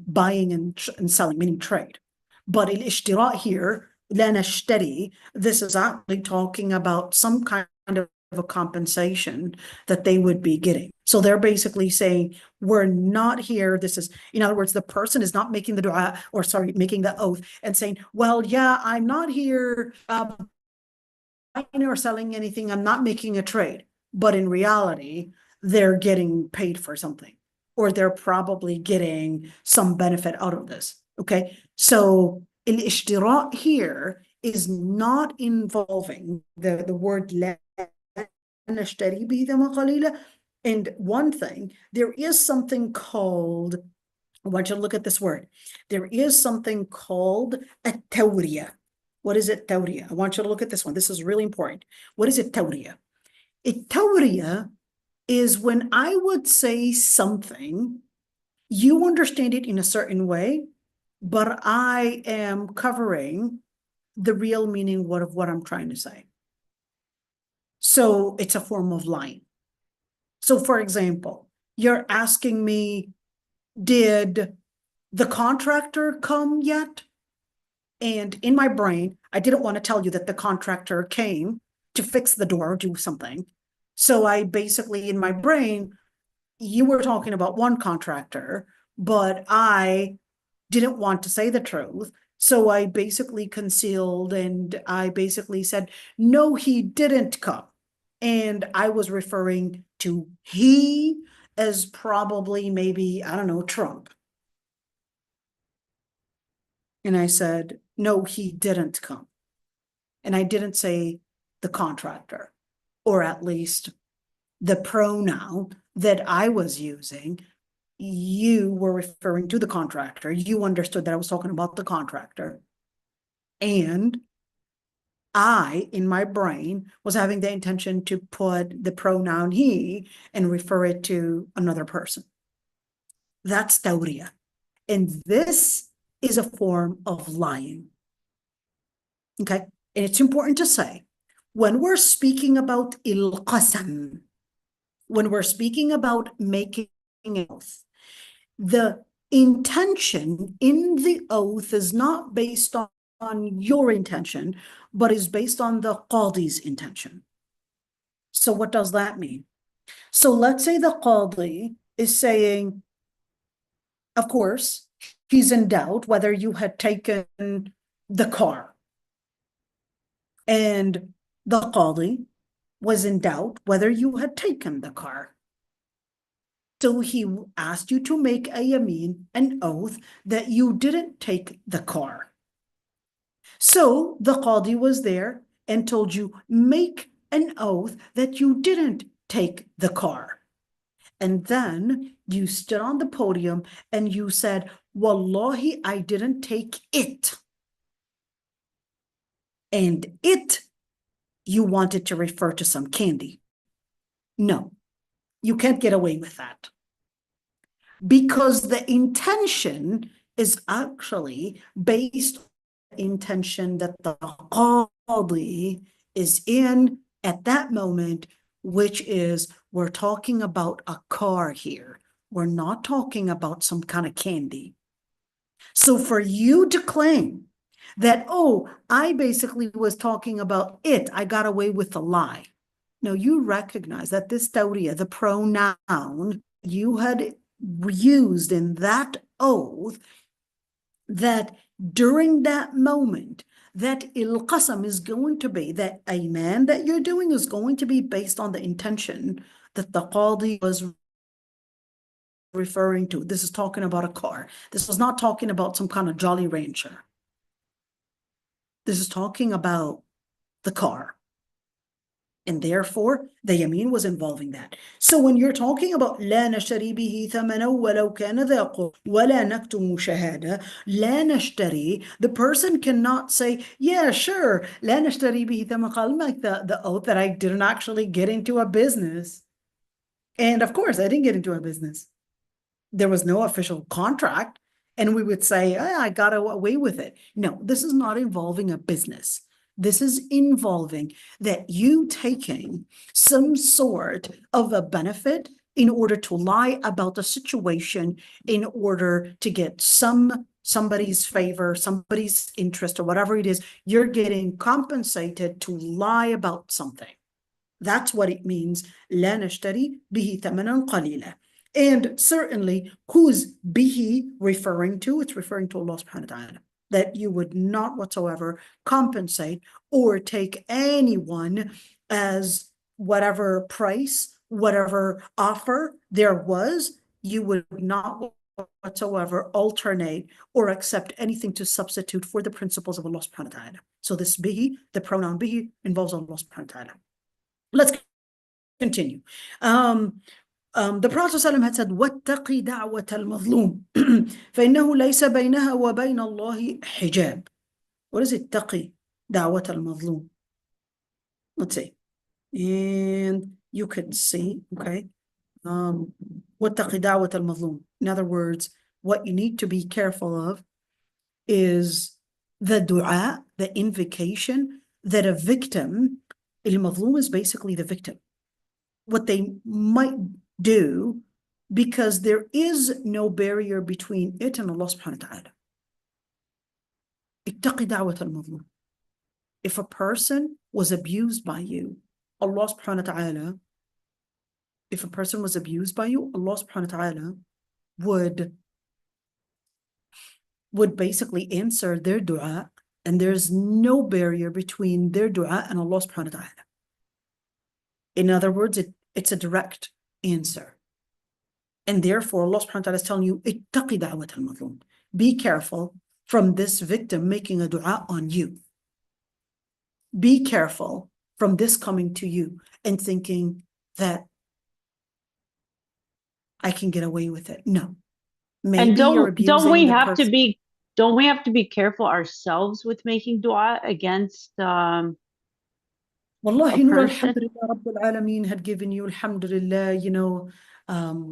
buying and selling, meaning trade. But الاشتراء here, لا نشتري, this is actually talking about some kind of a compensation that they would be getting. So they're basically saying, we're not here. This is, in other words, the person is not making the dua, or sorry, making the oath and saying, well, yeah, I'm not here buying or selling anything. I'm not making a trade. But in reality, they're getting paid for something, or they're probably getting some benefit out of this. Okay. So al-ishtira here is not involving the word la نشتري به ثمنا قليلا. And one thing, there is something called, I want you to look at this word. There is something called a tawriya. What is it, tawriya? I want you to look at this one. This is really important. What is it, tawriya? A tawriya is when I would say something, you understand it in a certain way, but I am covering the real meaning of what I'm trying to say. So it's a form of lying. So for example, you're asking me, did the contractor come yet? And in my brain, I didn't want to tell you that the contractor came to fix the door or do something. So I basically, in my brain, you were talking about one contractor, but I didn't want to say the truth. So I basically concealed, and I basically said, no, he didn't come. And I was referring to he as probably maybe, I don't know, Trump. And I said, no, he didn't come. And I didn't say the contractor, or at least the pronoun that I was using. You were referring to the contractor. You understood that I was talking about the contractor. And I, in my brain, was having the intention to put the pronoun he and refer it to another person. That's tawriya. And this is a form of lying. Okay? And it's important to say, when we're speaking about il-qasam, when we're speaking about making an oath, the intention in the oath is not based on your intention, but is based on the qadi's intention. So what does that mean? So let's say the qadi is saying, of course, he's in doubt whether you had taken the car. And the qadi was in doubt whether you had taken the car. So he asked you to make a yameen, an oath, that you didn't take the car. So the qadi was there and told you, make an oath that you didn't take the car. And then you stood on the podium and you said, Wallahi, I didn't take it. And it, you wanted to refer to some candy. No, you can't get away with that. Because the intention is actually based on the intention that the qadi is in at that moment, which is, we're talking about a car here. We're not talking about some kind of candy. So for you to claim that, oh, I basically was talking about it, I got away with the lie. No, you recognize that this tawriya, the pronoun you had used in that oath, that during that moment, that il-qasam is going to be, that ayman that you're doing is going to be based on the intention that the qadi was referring to. This is talking about a car. This was not talking about some kind of Jolly Rancher. This is talking about the car. And therefore, the yameen was involving that. So when you're talking about لا نشتري به ثمنا ولو كان ذا قربى ولا نكتم شهادة لا نشتري, the person cannot say, yeah, sure, لا نشتري به ثمنا, like the oath that I didn't actually get into a business. And of course, I didn't get into a business. There was no official contract. And we would say, I got away with it. No, this is not involving a business. This is involving that you taking some sort of a benefit in order to lie about the situation, in order to get somebody's favor, somebody's interest, or whatever it is. You're getting compensated to lie about something. That's what it means. لا نشتري به ثمنا قليلا. And certainly, who's bihi referring to? It's referring to Allah subhanahu wa ta'ala. That you would not whatsoever compensate or take anyone as whatever price, whatever offer there was, you would not whatsoever alternate or accept anything to substitute for the principles of Allah subhanahu wa ta'ala. So this bihi, the pronoun bihi, involves Allah subhanahu wa ta'ala. Let's continue. The Prophet ﷺ had said, وَاتَّقِ دَعْوَةَ الْمَظْلُومِ فَإِنَّهُ لَيْسَ بَيْنَهَا وَبَيْنَ اللَّهِ حِجَابٌ. What is it? اتَّقِ دَعْوَةَ الْمَظْلُومِ. Let's see. And you could see, okay. وَاتَّقِ دَعْوَةَ الْمَظْلُومِ. In other words, what you need to be careful of is the dua, the invocation that a victim, al-mazlum is basically the victim, what they might do, because there is no barrier between it and Allah subhanahu wa ta'ala. اتقي دعوة المظلوم. If a person was abused by you, Allah subhanahu wa ta'ala, if a person was abused by you, Allah subhanahu wa ta'ala would basically answer their dua, and there's no barrier between their dua and Allah subhanahu wa ta'ala. In other words, it's a direct answer. And therefore, Allah subhanahu wa ta'ala is telling you, اتقي دعوة المظلوم. Be careful from this victim making a dua on you. Be careful from this coming to you and thinking that I can get away with it. No. Maybe And you're abusing don't we the have person. don't we have to be careful ourselves with making dua against Wallahi, a Nur, person? alhamdulillah, Rabbil Alameen had given you, alhamdulillah,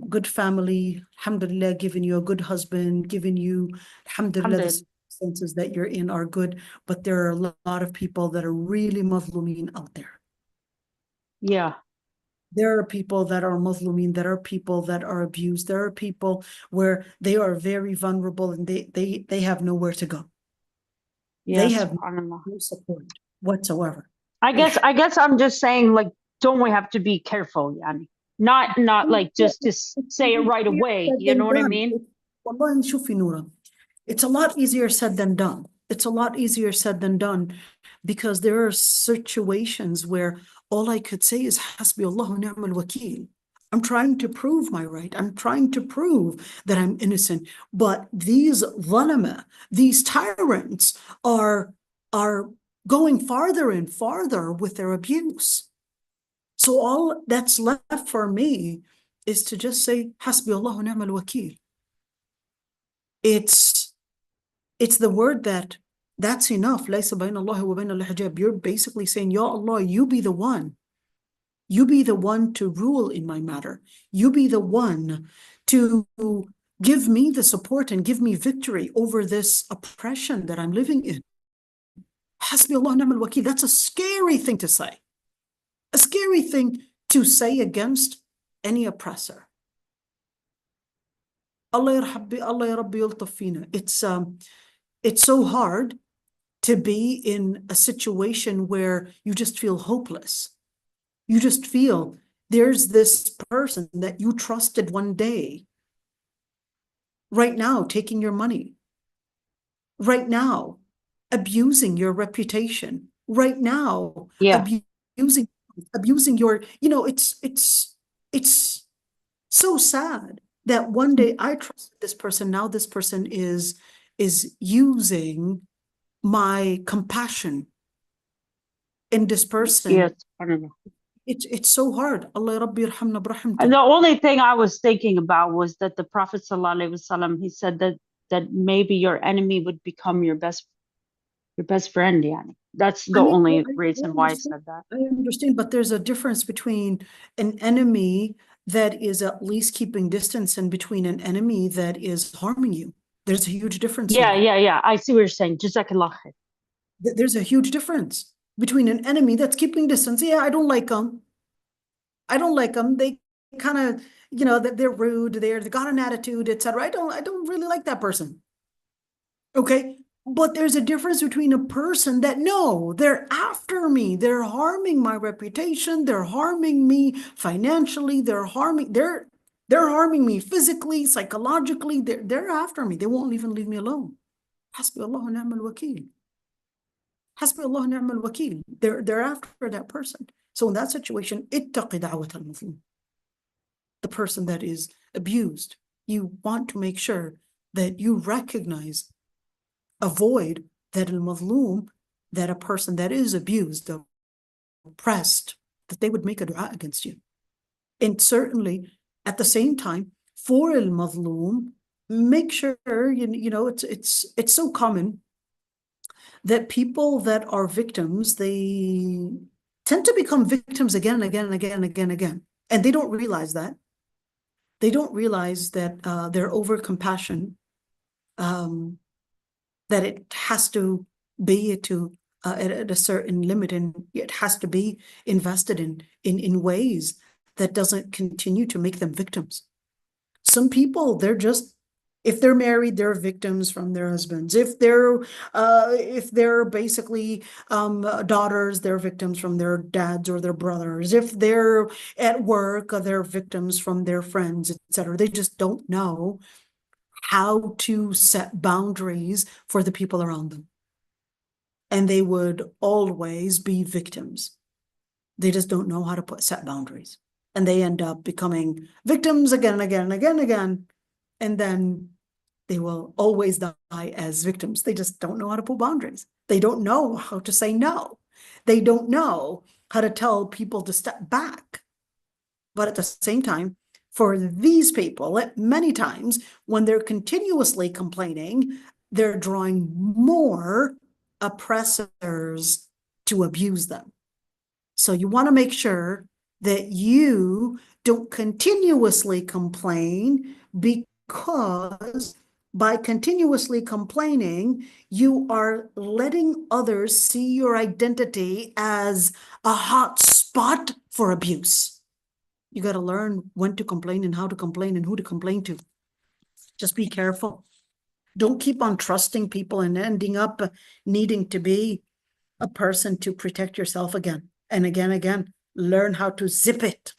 good family, alhamdulillah, given you a good husband, given you, alhamdulillah, the circumstances that you're in are good, but there are a lot of people that are really Muslimin out there. Yeah. There are people that are Muslimin, there are people that are abused, there are people where they are very vulnerable and they have nowhere to go. They Yes, have no support whatsoever. I guess I'm just saying, like, don't we have to be careful, Yani? Not like just to say it right away, you know what I mean? Wallahi, shufi Noura, it's a lot easier said than done. It's a lot easier said than done, because there are situations where all I could say is Hasbi Allah wa ni'mal wakeel. I'm trying to prove my right. I'm trying to prove that I'm innocent. But these zalama, these tyrants are going farther and farther with their abuse. So all that's left for me is to just say, Hasbi Allah wa ni'mal wakeel. It's the word that's enough. Laysa bayna Allah wa bayna al-hijab. You're basically saying, Ya Allah, you be the one. You be the one to rule in my matter. You be the one to give me the support and give me victory over this oppression that I'm living in. Hasbi Allah ni'mal wakeel. That's a scary thing to say. A scary thing to say against any oppressor. Allah ya Rabbi yultaf fina. It's so hard to be in a situation where you just feel hopeless. You just feel there's this person that you trusted one day, right now taking your money, right now abusing your reputation, right now Yeah. abusing your, it's so sad that one day I trusted this person, now this person is using my compassion in this person. Yes. I don't know. It's so hard. Allah Rabbi yarhamna And the brahmته. only thing I was thinking about was that the Prophet ﷺ, he said that maybe your enemy would become your best friend, yani. That's the I mean, only I reason why I understand, said that. I understand, but there's a difference between an enemy that is at least keeping distance and between an enemy that is harming you. There's a huge difference Yeah, here. yeah. I see what you're saying. Jazakallah khair. There's a huge difference between an enemy that's keeping distance. Yeah, I don't like them. I don't like them. They kind of, that they're rude. They got an attitude, etc. I don't really like that person. Okay. But there's a difference between a person that, no, they're after me. They're harming my reputation. They're harming me financially. They're harming me physically, psychologically. They're after me. They won't even leave me alone. Hasbi Allah wa ni'mal wakeel. Hasbi Allah wa ni'mal wakeel. They're after that person. So in that situation, ittaqi da'wat al-mazlum. The person that is abused, you want to make sure that you recognize, avoid that al-mazlum, that a person that is abused, oppressed, that they would make a dua against you. And certainly at the same time, for al-mazlum, make sure, it's so common that people that are victims, they tend to become victims again and again and again and again and again. And they don't realize that. They don't realize that their over compassion, that it has to be at a certain limit, and it has to be invested in ways that doesn't continue to make them victims. Some people, if they're married, they're victims from their husbands. If they're basically daughters, they're victims from their dads or their brothers. If they're at work, they're victims from their friends, etc. They just don't know how to set boundaries for the people around them. And they would always be victims. They just don't know how to set boundaries. And they end up becoming victims again and again and again and again. And then they will always die as victims. They just don't know how to put boundaries. They don't know how to say no. They don't know how to tell people to step back. But at the same time, for these people, many times when they're continuously complaining, they're drawing more oppressors to abuse them. So you want to make sure that you don't continuously complain, because by continuously complaining, you are letting others see your identity as a hot spot for abuse. You got to learn when to complain and how to complain and who to complain to. Just be careful. Don't keep on trusting people and ending up needing to be a person to protect yourself again and again and again. Learn how to zip it.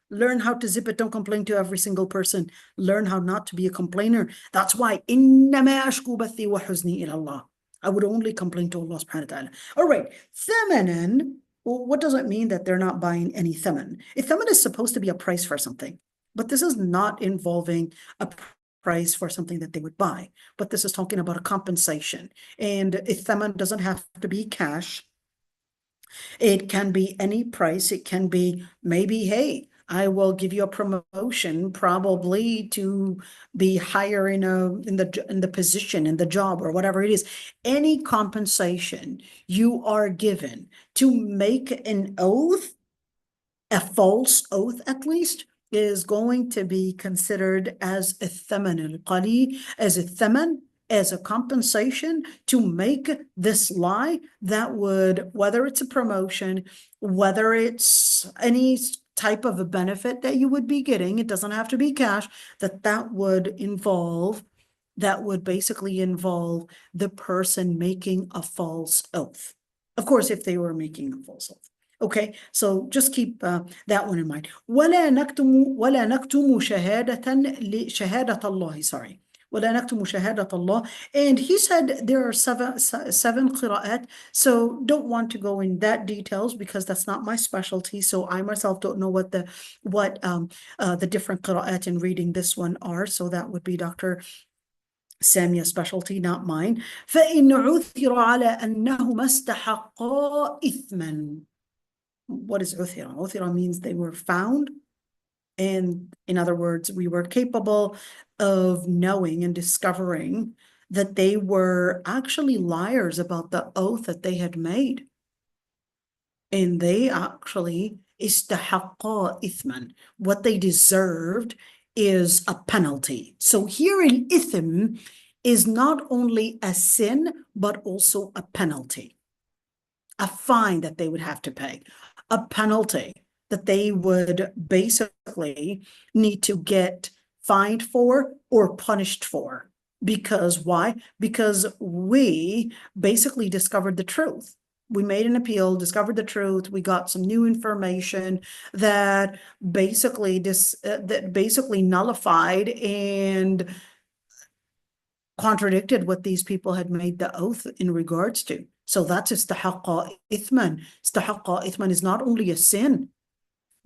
Learn how to zip it. Don't complain to every single person. Learn how not to be a complainer. That's why إِنَّمَا أَشْكُو بَثِّي وَحُزْنِي إِلَى اللَّهِ. I would only complain to Allah subhanahu wa ta'ala. All right. Thamanan. Well, what does it mean that they're not buying any thaman? A thaman is supposed to be a price for something, but this is not involving a price for something that they would buy, but this is talking about a compensation. And a thaman doesn't have to be cash. It can be any price. It can be maybe, hey, I will give you a promotion, probably to be higher in the position, in the job, or whatever it is. Any compensation you are given to make an oath, a false oath at least, is going to be considered as a thaman al-qali, as a thaman, as a compensation to make this lie. That would, whether it's a promotion, whether it's any type of a benefit that you would be getting, it doesn't have to be cash, that would basically involve the person making a false oath. Of course, if they were making a false oath. Okay, so just keep that one in mind. ولا نكتم شهادة الله. Sorry. ولا نكتم شهادة الله. And he said there are seven qira'at, so don't want to go in that details because that's not my specialty. So I myself don't know what the different qira'at in reading this one are. So that would be Dr. Samia's specialty, not mine. فإن عثر على أنهما استحقا إثما. What is عثر? عثر means they were found. And in other words, we were capable of knowing and discovering that they were actually liars about the oath that they had made. And they actually istahaqqa ithman. What they deserved is a penalty. So here in ithm is not only a sin, but also a penalty. A fine that they would have to pay. A penalty that they would basically need to get fined for or punished for. Because why? Because we basically discovered the truth. We made an appeal, discovered the truth. We got some new information that basically nullified and contradicted what these people had made the oath in regards to. So that's istahaqqa ithman. Istahaqqa ithman is not only a sin.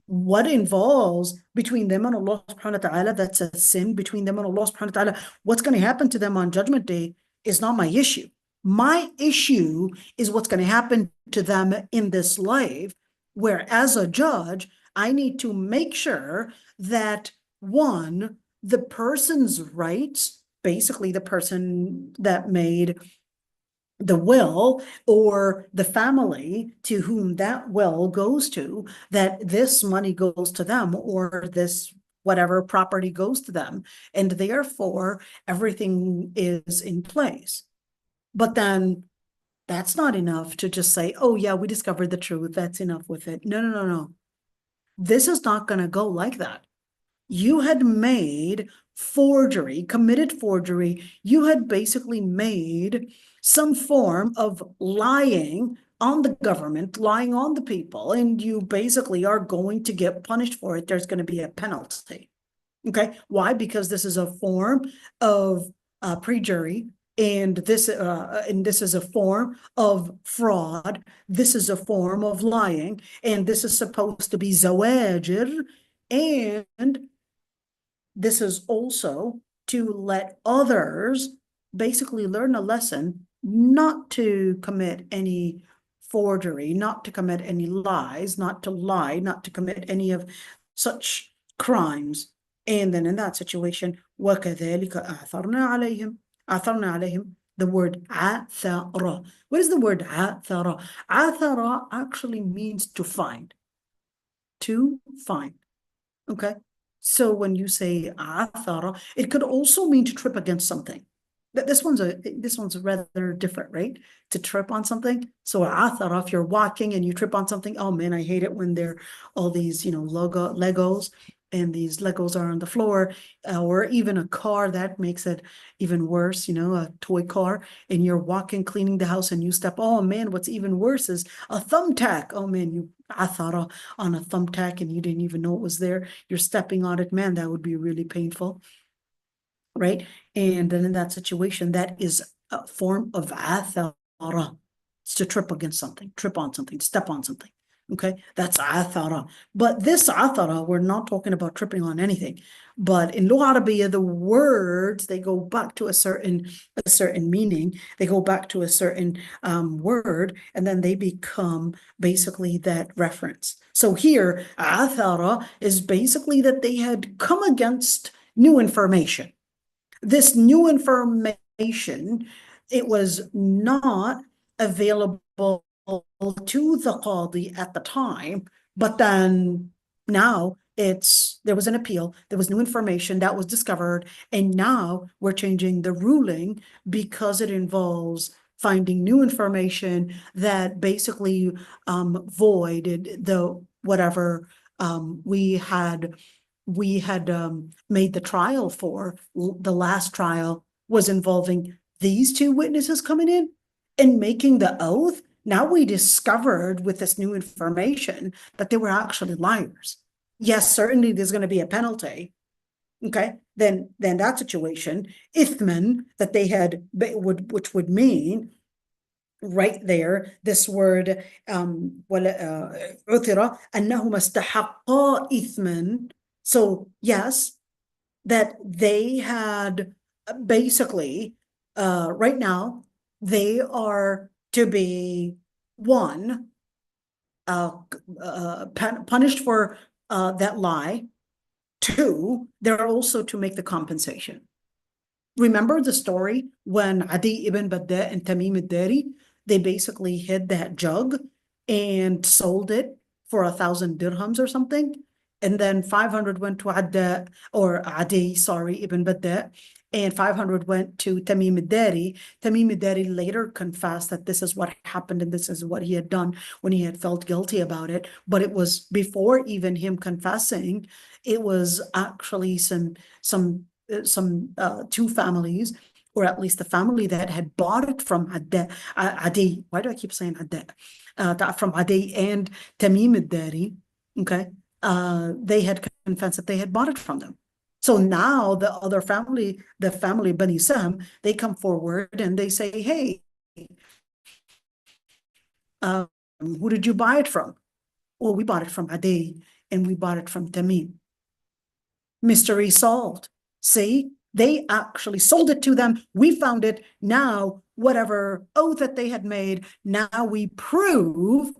What involves between them and Allah subhanahu wa ta'ala, that's a sin between them and Allah subhanahu wa ta'ala. What's going to happen to them on Judgment Day is not my issue. My issue is what's going to happen to them in this life, where as a judge, I need to make sure that one, the person's rights, basically the person that made the will or the family to whom that will goes to, that this money goes to them or this whatever property goes to them. And therefore, everything is in place. But then that's not enough to just say, oh yeah, we discovered the truth. That's enough with it. No, no, no, no. This is not going to go like that. You had made forgery, committed forgery. You had basically made some form of lying on the government, lying on the people, and you basically are going to get punished for it. There's going to be a penalty. Okay, why? Because this is a form of perjury, and this is a form of fraud. This is a form of lying, and this is supposed to be zawajir, and this is also to let others basically learn a lesson not to commit any forgery, not to commit any lies, not to lie, not to commit any of such crimes. And then in that situation, وَكَذَلِكَ أَعْثَرْنَا عَلَيْهِمْ. أَعْثَرْنَا عَلَيْهِمْ. The word عَثَرَ. What is the word عَثَرَ? عَثَرَ actually means to find. To find. Okay? So when you say athara, it could also mean to trip against something. This one's rather different, right? To trip on something. So athara, if you're walking and you trip on something, oh man, I hate it when there are all these, Legos, and these Legos are on the floor, or even a car. That makes it even worse, a toy car, and you're walking, cleaning the house, and you step, oh man, what's even worse is a thumbtack. Oh man, you athara on a thumbtack and you didn't even know it was there. You're stepping on it, man, that would be really painful, right? And then in that situation, that is a form of athara. It's to trip against something, trip on something, step on something. Okay, that's athara. But this athara, we're not talking about tripping on anything. But in Lugha Arabiya, the words, they go back to a certain meaning. They go back to a certain word, and then they become basically that reference. So here, athara is basically that they had come against new information. This new information, it was not available to the qadi at the time, but then now there was an appeal, there was new information that was discovered, and now we're changing the ruling because it involves finding new information that basically voided the whatever we had made the trial for. The last trial was involving these two witnesses coming in and making the oath. Now we discovered with this new information that they were actually liars. Yes, certainly there's going to be a penalty, Okay, then that situation, ithman, that they had, which would mean right there, this word عثر أنهما استحقا إثما. So yes, that they had basically right now they are to be one punished for that lie. Two, they're also to make the compensation. Remember the story when Adi ibn Badda and Tamim al-Dari, they basically hid that jug and sold it for 1,000 dirhams or something, and then 500 went to Adda, or Adi, sorry, ibn Badda, and 500 went to Tamim al-Dari. Tamim al-Dari later confessed that this is what happened and this is what he had done when he had felt guilty about it. But it was before even him confessing, it was actually some two families, or at least the family that had bought it from Adi. Why do I keep saying Adi? From Adi and Tamim al-Dari, okay? They had confessed that they had bought it from them. So now the other family, the family Bani Sam, they come forward and they say, hey, who did you buy it from? Well, we bought it from Adi and we bought it from Tamim. Mystery solved. See, they actually sold it to them. We found it. Now, whatever oath that they had made, now we prove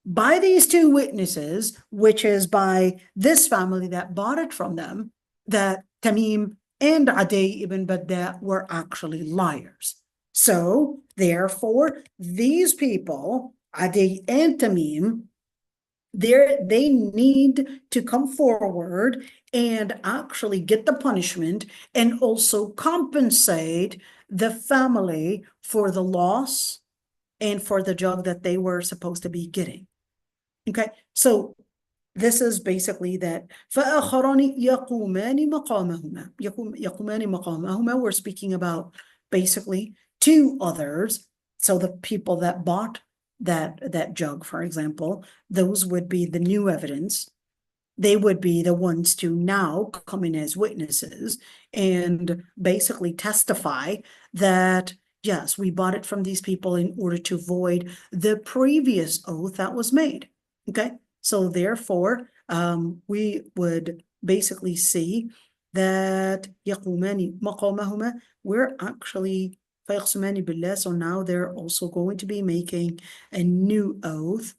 by these two witnesses, which is by this family that bought it from them, that Tamim and Adi ibn Badda were actually liars. So, therefore, these people, Adi and Tamim, they need to come forward and actually get the punishment and also compensate the family for the loss and for the jug that they were supposed to be getting. Okay, so this is basically that. فآخران يقومان مقامهما. يقومان مقامهما. We're speaking about basically two others. So the people that bought that jug, for example, those would be the new evidence. They would be the ones to now come in as witnesses and basically testify that, yes, we bought it from these people in order to void the previous oath that was made. Okay, so therefore, we would basically see that يقومان مقامهما, we're actually فيقسمان بالله, so now they're also going to be making a new oath.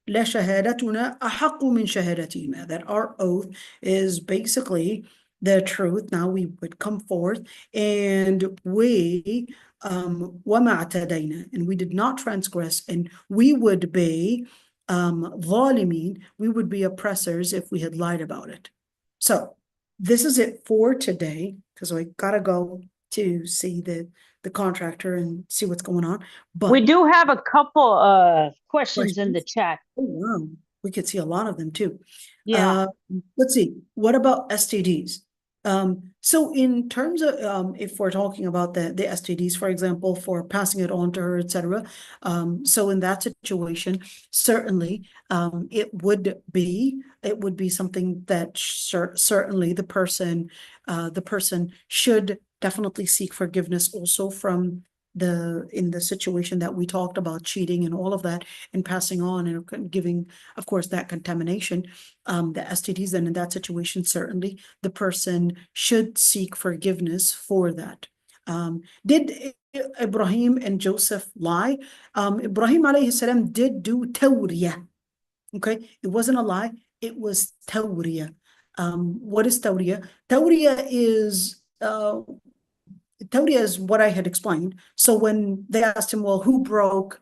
لا شهادتنا أحق من شهادتهما, that our oath is basically the truth. Now we would come forth and we وما اعتدينا, and we did not transgress, and we would be ظالمين, we would be oppressors if we had lied about it. So this is it for today, because I gotta go to see the contractor and see what's going on. But we do have a couple questions in the chat. Oh, wow. We could see a lot of them too. Yeah. Let's see. What about STDs? So in terms of if we're talking about the STDs, for example, for passing it on to her, etc. So in that situation, certainly it would be something that certainly the person should definitely seek forgiveness also from in the situation that we talked about, cheating and all of that, and passing on and giving, of course, that contamination, the STDs. And in that situation, certainly the person should seek forgiveness for that. Did Ibrahim and Joseph lie? Ibrahim alayhi salam did do tawriyah. Okay, it wasn't a lie, it was tawriyah. What is tawriyah? Tawriyah is what I had explained. So when they asked him, well, who broke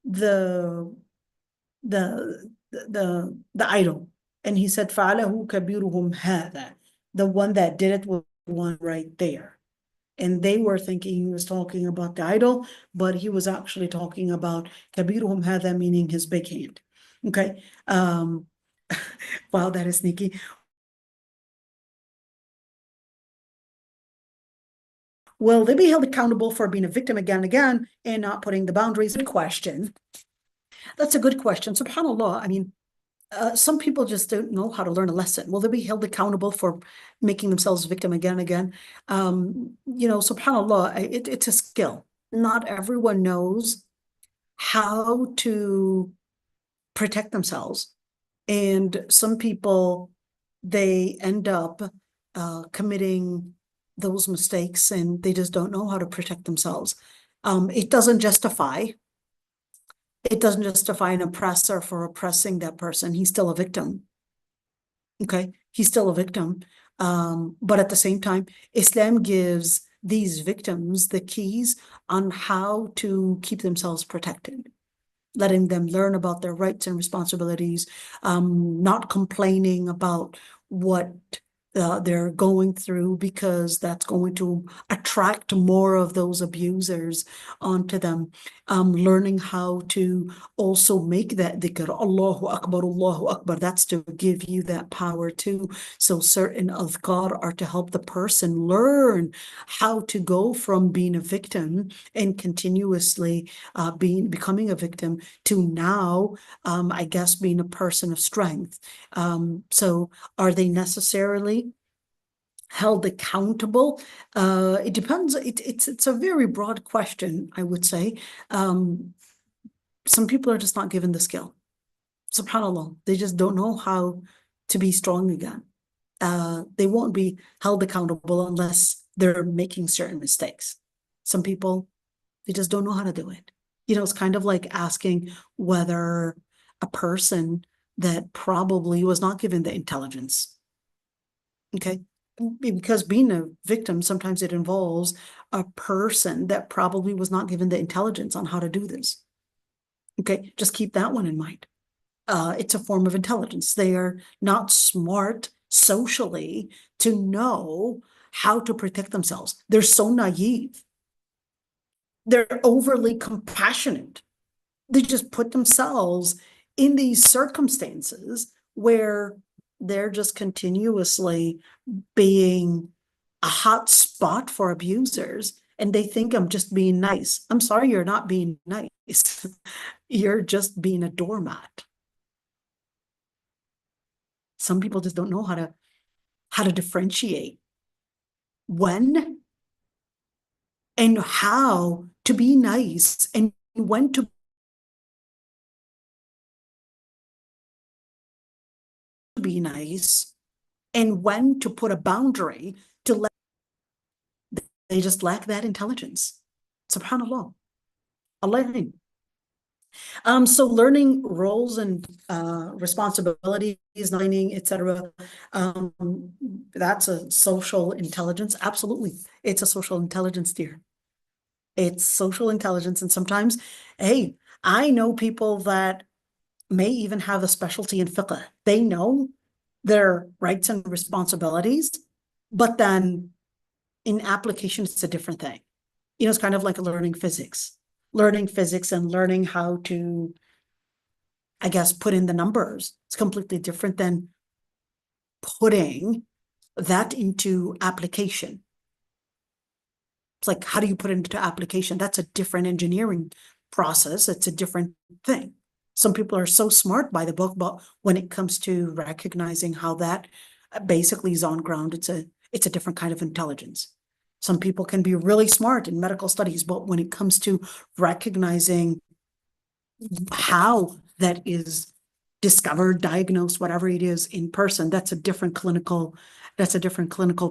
the idol? And he said, فَعَلَهُ كَبِيرُهُمْ هَذَا. The one that did it was one right there. And they were thinking he was talking about the idol, but he was actually talking about كَبِيرُهُمْ هَذَا, meaning his big hand. Okay. Wow, that is sneaky. Will they be held accountable for being a victim again and again and not putting the boundaries in question? That's a good question. SubhanAllah. I mean, some people just don't know how to learn a lesson. Will they be held accountable for making themselves victim again and again? SubhanAllah, it's a skill. Not everyone knows how to protect themselves. And some people, they end up committing those mistakes and they just don't know how to protect themselves. It doesn't justify an oppressor for oppressing that person. He's still a victim. Okay, he's still a victim. But at the same time, Islam gives these victims the keys on how to keep themselves protected, letting them learn about their rights and responsibilities, not complaining about what they're going through, because that's going to attract more of those abusers onto them. Learning how to also make that dhikr, Allahu Akbar, that's to give you that power too. So certain adhkar are to help the person learn how to go from being a victim and continuously becoming a victim to now, I guess, being a person of strength. So are they necessarily held accountable? It depends. It's a very broad question, I would say. Some people are just not given the skill. SubhanAllah, they just don't know how to be strong again. They won't be held accountable unless they're making certain mistakes. Some people, they just don't know how to do it. It's kind of like asking whether a person that probably was not given the intelligence. Okay, because being a victim, sometimes it involves a person that probably was not given the intelligence on how to do this. Okay, just keep that one in mind. It's a form of intelligence. They are not smart socially to know how to protect themselves. They're so naive. They're overly compassionate. They just put themselves in these circumstances where they're just continuously being a hot spot for abusers, and they think I'm just being nice. I'm sorry, you're not being nice. You're just being a doormat. Some people just don't know how to differentiate when and how to be nice and when to be nice and when to put a boundary to let. They just lack that intelligence. SubhanAllah. Allah. So learning roles and responsibilities, learning, etc. That's a social intelligence. Absolutely. It's a social intelligence, dear. It's social intelligence. And sometimes, hey, I know people that may even have a specialty in fiqh. They know their rights and responsibilities, but then in application, it's a different thing. It's kind of like learning physics and learning how to, I guess, put in the numbers. It's completely different than putting that into application. It's like, how do you put it into application? That's a different engineering process. It's a different thing. Some people are so smart by the book, but when it comes to recognizing how that basically is on ground, it's a different kind of intelligence. Some people can be really smart in medical studies, but when it comes to recognizing how that is discovered, diagnosed, whatever it is in person, that's a different clinical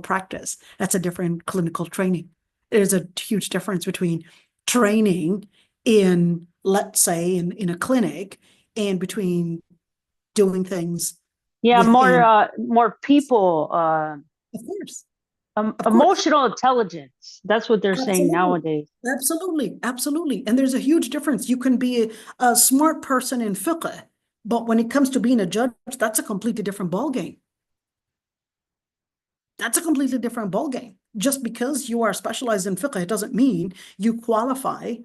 practice. That's a different clinical training. There's a huge difference between training in, let's say, in a clinic and between doing things Yeah, within. more people, Of course. emotional intelligence. That's what they're saying Absolutely. nowadays. Absolutely. And there's a huge difference. You can be a smart person in fiqh, but when it comes to being a judge, that's a completely different ballgame. That's a completely different ballgame. Just because you are specialized in fiqh, it doesn't mean you qualify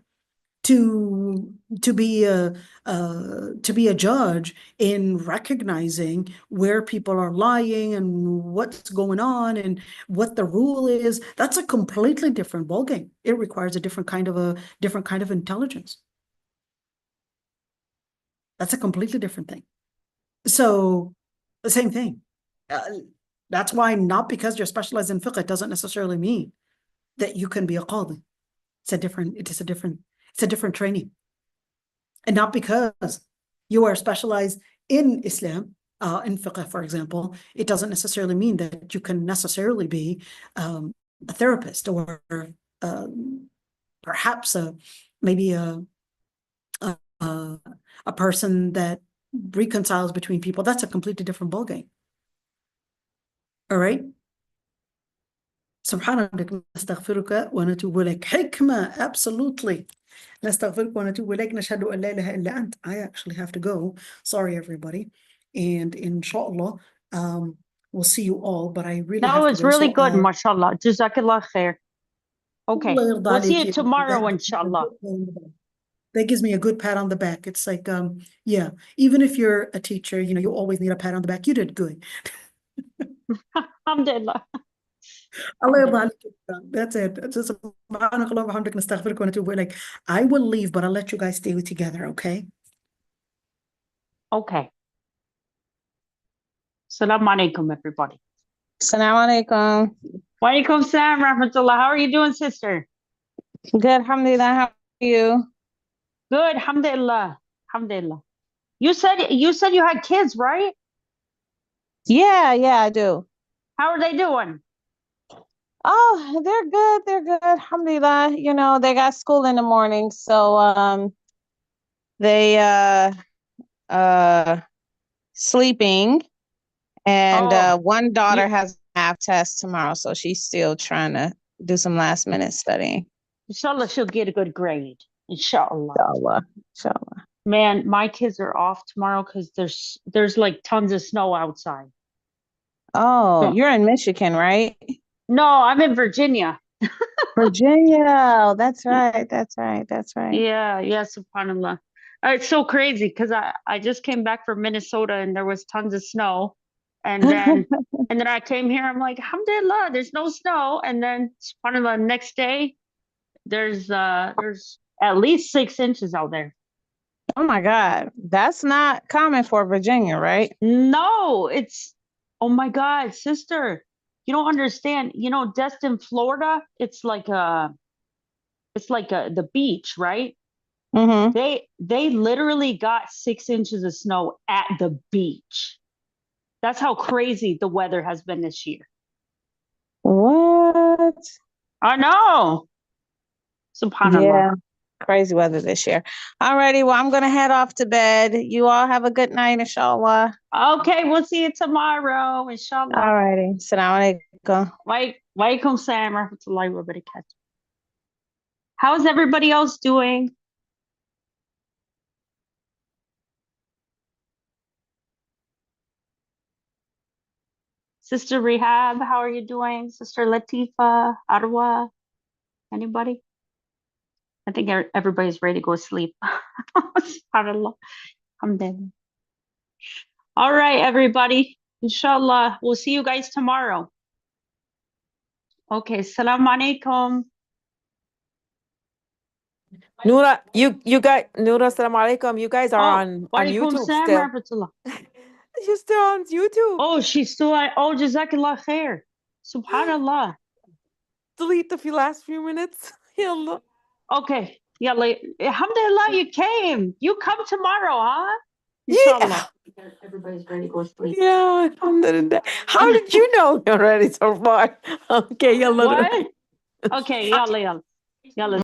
to be a judge in recognizing where people are lying and what's going on and what the rule is. That's a completely different ballgame. It requires a different kind of intelligence. That's a completely different thing. So the same thing. That's why not because you're specialized in fiqh, it doesn't necessarily mean that you can be a qadi. It's a different training. And not because you are specialized in Islam, in fiqh, for example, it doesn't necessarily mean that you can necessarily be a therapist or perhaps maybe a person that reconciles between people. That's a completely different ballgame. All right. سبحانك نستغفرك ونتوب إليك. حكمة, absolutely. نستغفرك ونتوب إليك. نشهد أن لا إله إلا أنت. I actually have to go. Sorry, everybody. And inshallah, we'll see you all, but I really have to go. That was really good, mashallah. Jazakallah khair. Okay, we'll see you tomorrow, inshallah. That gives me a good pat on the back. It's like, yeah, even if you're a teacher, you always need a pat on the back. You did good. Alhamdulillah. Allah يرضى عليك. That's it. سبحانك اللهم وبحمدك نستغفرك ونتوب إليك. I will leave, but I'll let you guys stay together, okay? Okay. Assalamu alaikum, everybody. Assalamu alaikum. Wa alaikum salam rahmatullah. How are you doing, sister? Good, alhamdulillah. How are you? Good, alhamdulillah. Alhamdulillah. You said you had kids, right? Yeah, I do. How are they doing? Oh, they're good. Alhamdulillah. They got school in the morning, so they sleeping, and one daughter has a math test tomorrow, so she's still trying to do some last minute studying. Inshallah, she'll get a good grade. Inshallah. Inshallah. Man, my kids are off tomorrow because there's like tons of snow outside. Oh, you're in Michigan, right? No, I'm in Virginia. Virginia. Oh, that's right. Yeah, subhanallah. It's so crazy because I just came back from Minnesota and there was tons of snow. And then I came here, I'm like, alhamdulillah, there's no snow. And then subhanallah, next day, there's at least 6 inches out there. Oh my God. That's not common for Virginia, right? No, oh my God, sister. You don't understand. Destin, Florida, it's like the beach, right? Mm-hmm. They literally got 6 inches of snow at the beach. That's how crazy the weather has been this year. What? I know. Subhanallah. Yeah, crazy weather this year. Alrighty, well, I'm gonna head off to bed. You all have a good night, inshallah. Okay, we'll see you tomorrow, inshallah. Alrighty. Assalamu alaikum. Wa alaikum salam rahmatullahi wa barakatuh. How's everybody else doing? Sister Rehab, how are you doing? Sister Latifa, Arwa, anybody? I think everybody's ready to go to sleep. SubhanAllah. Alhamdulillah. All right, everybody. Inshallah, we'll see you guys tomorrow. Okay, Assalamu alaikum. Noura, you guys, Noura, assalamu alaikum. You guys are on YouTube still. You're still on YouTube. Oh, she's still on. Oh, Jazakallah khair. Subhanallah. Delete the last few minutes. Yallah. Okay. Yalla. Alhamdulillah, you came. You come tomorrow, huh? Inshallah. Yeah. Everybody's ready to go to sleep. Yeah, alhamdulillah. How did you know you're ready so far? Okay, yalla. What? Okay, yalla.